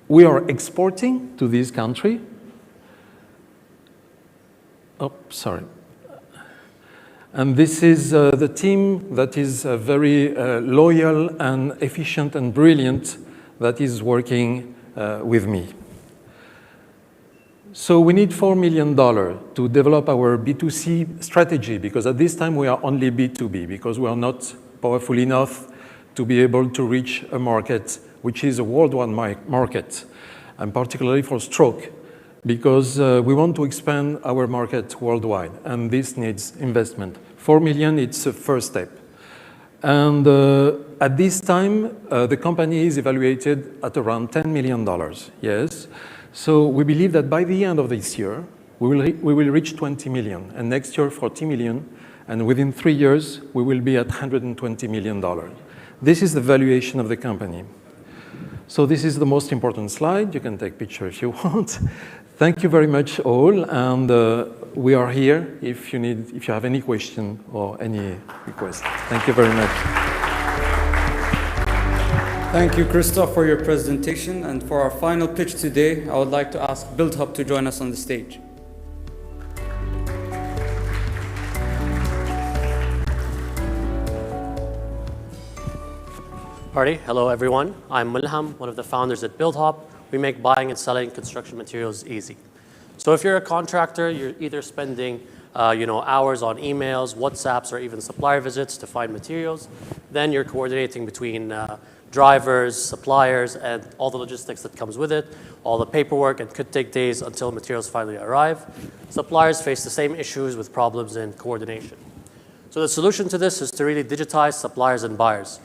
we are exporting to this country. Oh, sorry. And this is the team that is very loyal and efficient and brilliant that is working with me. So we need $4 million to develop our B2C strategy, because at this time we are only B2B, because we are not powerful enough to be able to reach a market which is a worldwide market, and particularly for stroke, because we want to expand our market worldwide, and this needs investment. 4 million, it's a first step. And at this time, the company is evaluated at around $10 million, yes. So we believe that by the end of this year, we will reach 20 million, and next year 40 million, and within 3 years, we will be at $120 million. This is the valuation of the company. So this is the most important slide. You can take a picture if you want. Thank you very much all, and we are here if you have any question or any request. Thank you very much.
Thank you, Christophe, for your presentation. And for our final pitch today, I would like to ask BuildHub to join us on the stage.
Party. Hello, everyone. I'm Mulham, one of the founders at BuildHub. We make buying and selling construction materials easy. So if you're a contractor, you're either spending hours on emails, WhatsApps, or even supplier visits to find materials. Then you're coordinating between drivers, suppliers, and all the logistics that comes with it, all the paperwork, and could take days until materials finally arrive. Suppliers face the same issues with problems in coordination. So the solution to this is to really digitize suppliers and buyers.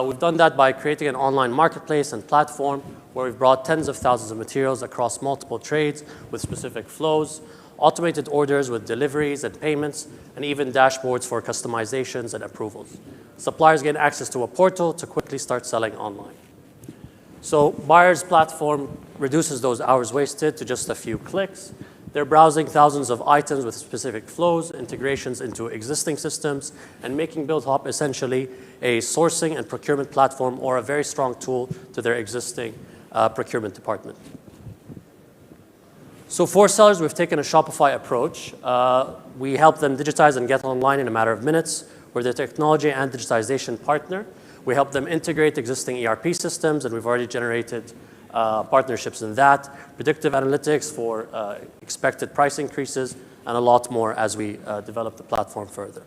We've done that by creating an online marketplace and platform where we've brought tens of thousands of materials across multiple trades with specific flows, automated orders with deliveries and payments, and even dashboards for customizations and approvals. Suppliers gain access to a portal to quickly start selling online. So buyers' platform reduces those hours wasted to just a few clicks. They're browsing thousands of items with specific flows, integrations into existing systems, and making BuildHub essentially a sourcing and procurement platform or a very strong tool to their existing procurement department. So for sellers, we've taken a Shopify approach. We help them digitize and get online in a matter of minutes. We're their technology and digitization partner. We help them integrate existing ERP systems, and we've already generated partnerships in that, predictive analytics for expected price increases, and a lot more as we develop the platform further.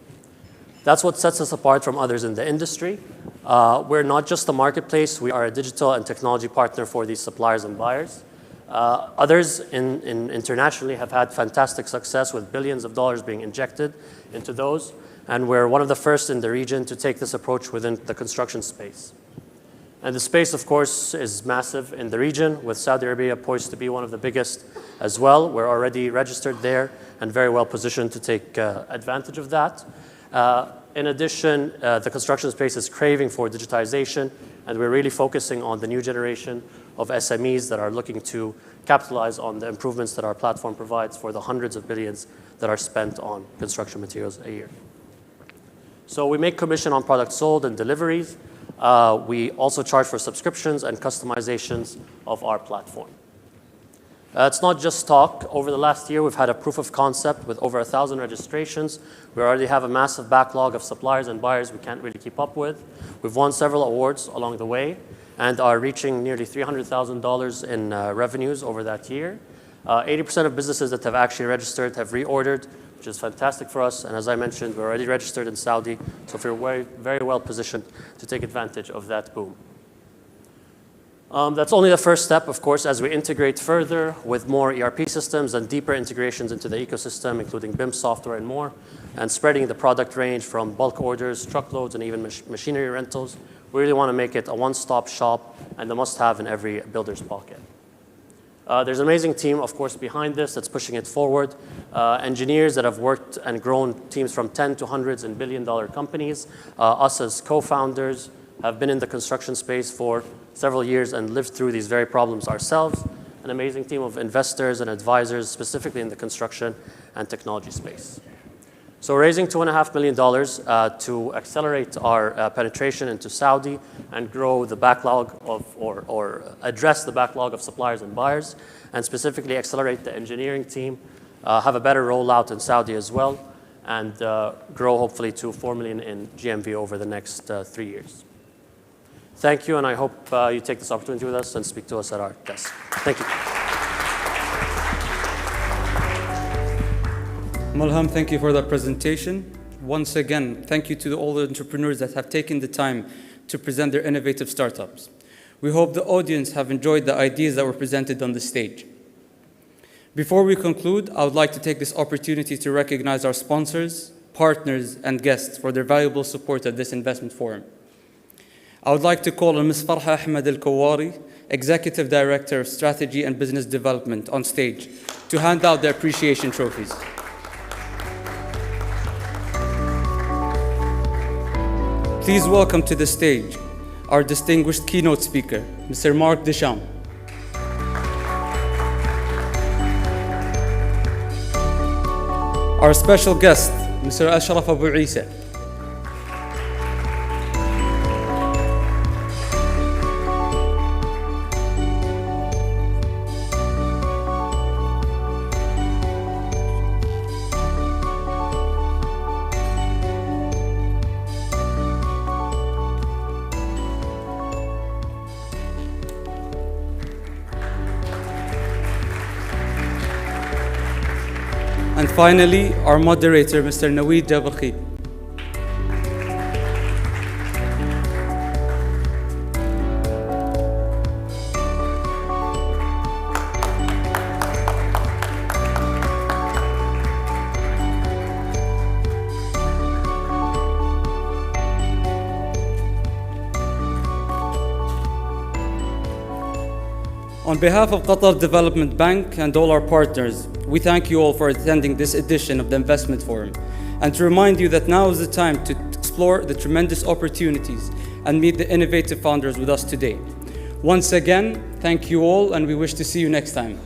That's what sets us apart from others in the industry. We're not just a marketplace, we are a digital and technology partner for these suppliers and buyers. Others internationally have had fantastic success with billions of dollars being injected into those, and we're one of the first in the region to take this approach within the construction space. And the space, of course, is massive in the region, with Saudi Arabia poised to be one of the biggest as well. We're already registered there and very well positioned to take advantage of that. In addition, the construction space is craving for digitization, and we're really focusing on the new generation of SMEs that are looking to capitalize on the improvements that our platform provides for the hundreds of billions that are spent on construction materials a year. So we make commission on products sold and deliveries. We also charge for subscriptions and customizations of our platform. It's not just talk. Over the last year, we've had a proof of concept with over 1,000 registrations. We already have a massive backlog of suppliers and buyers we can't really keep up with. We've won several awards along the way and are reaching nearly $300,000 in revenues over that year. 80% of businesses that have actually registered have reordered, which is fantastic for us. And as I mentioned, we're already registered in Saudi, so we're very well positioned to take advantage of that boom. That's only the first step, of course, as we integrate further with more ERP systems and deeper integrations into the ecosystem, including BIM software and more, and spreading the product range from bulk orders, truckloads, and even machinery rentals. We really want to make it a one-stop shop and the must-have in every builder's pocket. There's an amazing team, of course, behind this that's pushing it forward. Engineers that have worked and grown teams from 10 to hundreds in billion-dollar companies. Us as co-founders have been in the construction space for several years and lived through these very problems ourselves. An amazing team of investors and advisors, specifically in the construction and technology space. So we're raising $2.5 million to accelerate our penetration into Saudi and grow the backlog of, or address the backlog of suppliers and buyers, and specifically accelerate the engineering team, have a better rollout in Saudi as well, and grow hopefully to 4 million in GMV over the next 3 years. Thank you, and I hope you take this opportunity with us and speak to us at our desk. Thank you.
Mulham, thank you for that presentation. Once again, thank you to all the entrepreneurs that have taken the time to present their innovative startups. We hope the audience have enjoyed the ideas that were presented on the stage. Before we conclude, I would like to take this opportunity to recognize our sponsors, partners, and guests for their valuable support at this investment forum. I would like to call on Ms. Farha Ahmed Al-Kawari, Executive Director of Strategy and Business Development, on stage to hand out the appreciation trophies. Please welcome to the stage our distinguished keynote speaker, Mr. Mark Deschamps. Our special guest, Mr. Ashraf Abu Isa. And finally, our moderator, Mr. Naweed Jabalkhid. On behalf of Qatar Development Bank and all our partners, we thank you all for attending this edition of the Investment Forum, and to remind you that now is the time to explore the tremendous opportunities and meet the innovative founders with us today. Once again, thank you all, and we wish to see you next time.